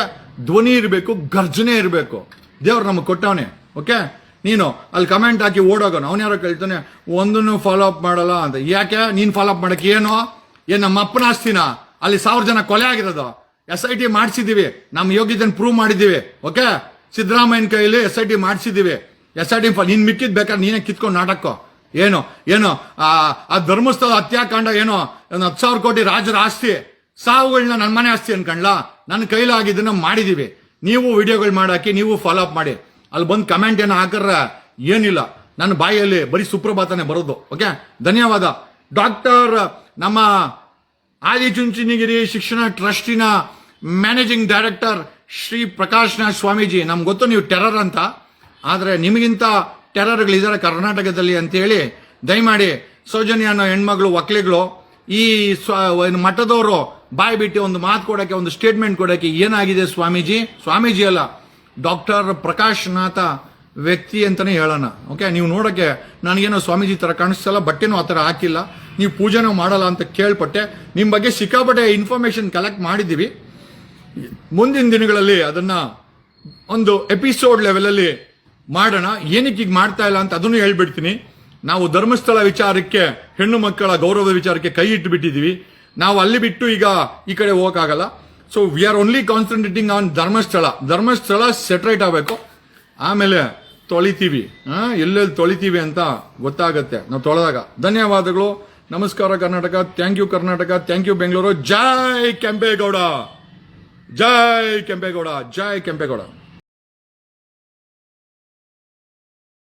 ಧ್ವನಿ ಇರಬೇಕು, ಗರ್ಜನೆ ಇರಬೇಕು. ದೇವ್ರು ನಮಗೆ ಕೊಟ್ಟವನೇ. ಓಕೆ, ನೀನು ಅಲ್ಲಿ ಕಮೆಂಟ್ ಹಾಕಿ ಓಡೋಗೋನು, ಅವನ್ಯಾರೋ ಕೇಳ್ತಾನೆ ಒಂದನ್ನು ಫಾಲೋ ಅಪ್ ಮಾಡಲ್ಲ ಅಂತ. ಯಾಕೆ ನೀನ್ ಫಾಲೋ ಅಪ್ ಮಾಡಕ್ಕೆ? ಏನ್ ನಮ್ಮ ಅಪ್ಪನ ಆಸ್ತಿನ ಅಲ್ಲಿ 1000 ಜನ ಕೊಲೆ ಆಗಿರೋದು? SIT ಮಾಡಿಸಿದೀವಿ, ನಮ್ಮ ಯೋಗ್ಯತೆಯನ್ನು ಪ್ರೂವ್ ಮಾಡಿದೀವಿ. ಓಕೆ, ಸಿದ್ದರಾಮಯ್ಯನ ಕೈಯಲ್ಲಿ SIT ಮಾಡಿಸಿದೀವಿ. SIT ನೀನ್ ಮಿಕ್ಕಿದ್ ಬೇಕಾದ್ರೆ ನೀನೇ ಕಿತ್ಕೊಂಡು ನಾಟಕೋ. ಏನು ಏನು ಆ ಧರ್ಮಸ್ಥಳ ಹತ್ಯಾಕಾಂಡ ಏನೋ 10,000 ಕೋಟಿ ರಾಜರ ಆಸ್ತಿ ಸಾವುಗಳನ್ನ ನನ್ನ ಮನೆ ಆಸ್ತಿ ಅನ್ಕಂಡ್ಲ ನನ್ನ ಕೈಲಾಗಿದ್ದನ್ನ ಮಾಡಿದೀವಿ. ನೀವು ವಿಡಿಯೋಗಳು ಮಾಡಾಕಿ, ನೀವು ಫಾಲೋ ಅಪ್ ಮಾಡಿ. ಅಲ್ಲಿ ಬಂದು ಕಮೆಂಟ್ ಏನೋ ಹಾಕರ ಏನಿಲ್ಲ, ನನ್ನ ಬಾಯಲ್ಲಿ ಬರೀ ಸುಪ್ರಭಾತನೇ ಬರೋದು. ಓಕೆ, ಧನ್ಯವಾದ. ಡಾಕ್ಟರ್ ನಮ್ಮ ಆದಿಚುಂಚನಗಿರಿ ಶಿಕ್ಷಣ ಟ್ರಸ್ಟಿನ ಮ್ಯಾನೇಜಿಂಗ್ ಡೈರೆಕ್ಟರ್ ಶ್ರೀ ಪ್ರಕಾಶ್ನಾಥ್ ಸ್ವಾಮೀಜಿ, ನಮ್ಗೆ ಗೊತ್ತು ನೀವು ಟೆರರ್ ಅಂತ, ಆದರೆ ನಿಮಗಿಂತ ಟೆರರ್ಗಳಿದ್ದಾರೆ ಕರ್ನಾಟಕದಲ್ಲಿ ಅಂತೇಳಿ ದಯಮಾಡಿ ಸೌಜನ್ಯ ಅನ್ನೋ ಹೆಣ್ಮಗಳು ಒಕ್ಲಿಗಳು ಈ ಮಠದವರು ಬಾಯ್ ಬಿಟ್ಟು ಒಂದು ಮಾತು ಕೊಡೋಕ್ಕೆ, ಒಂದು ಸ್ಟೇಟ್ಮೆಂಟ್ ಕೊಡೋಕ್ಕೆ ಏನಾಗಿದೆ ಸ್ವಾಮೀಜಿ ಅಲ್ಲ, ಡಾಕ್ಟರ್ ಪ್ರಕಾಶ್ನಾಥ ವ್ಯಕ್ತಿ ಅಂತಾನೆ ಹೇಳೋಣ. ಓಕೆ, ನೀವು ನೋಡೋಕ್ಕೆ ನನಗೇನೋ ಸ್ವಾಮೀಜಿ ಥರ ಕಾಣಿಸ್ತಲ್ಲ, ಬಟ್ಟೆನೂ ಆ ಥರ ಹಾಕಿಲ್ಲ, ನೀವು ಪೂಜೆನೂ ಮಾಡಲ್ಲ ಅಂತ ಕೇಳ್ಪಟ್ಟೆ. ನಿಮ್ಮ ಬಗ್ಗೆ ಸಿಕ್ಕಾಪಟ್ಟೆ ಇನ್ಫಾರ್ಮೇಶನ್ ಕಲೆಕ್ಟ್ ಮಾಡಿದ್ದೀವಿ. ಮುಂದಿನ ದಿನಗಳಲ್ಲಿ ಅದನ್ನ ಒಂದು ಎಪಿಸೋಡ್ ಲೆವೆಲಲ್ಲಿ ಮಾಡೋಣ. ಏನಕ್ಕೆ ಈಗ ಮಾಡ್ತಾ ಇಲ್ಲ ಅಂತ ಅದನ್ನು ಹೇಳ್ಬಿಡ್ತೀನಿ. ನಾವು ಧರ್ಮಸ್ಥಳ ವಿಚಾರಕ್ಕೆ, ಹೆಣ್ಣು ಮಕ್ಕಳ ಗೌರವದ ವಿಚಾರಕ್ಕೆ ಕೈ ಇಟ್ಟುಬಿಟ್ಟಿದ್ದೀವಿ. ನಾವು ಅಲ್ಲಿ ಬಿಟ್ಟು ಈಗ ಈ ಕಡೆ ಹೋಗಕ್ಕಾಗಲ್ಲ. So we are only concentrating on Dharmasthala ಸೆಟ್ರೇಟ್ ಆಗಬೇಕು. ಆಮೇಲೆ ತೊಳಿತೀವಿ, ಎಲ್ಲೆಲ್ಲಿ ತೊಳಿತೀವಿ ಅಂತ ಗೊತ್ತಾಗತ್ತೆ ನಾವು ತೊಳೆದಾಗ. ಧನ್ಯವಾದಗಳು. ನಮಸ್ಕಾರ Karnataka. Thank you Karnataka. Thank you Bengaluru. ಜೈ ಕೆಂಪೇಗೌಡ. ಜೈ ಕೆಂಪೇಗೌಡ. ಜೈ ಕೆಂಪೇಗೌಡ.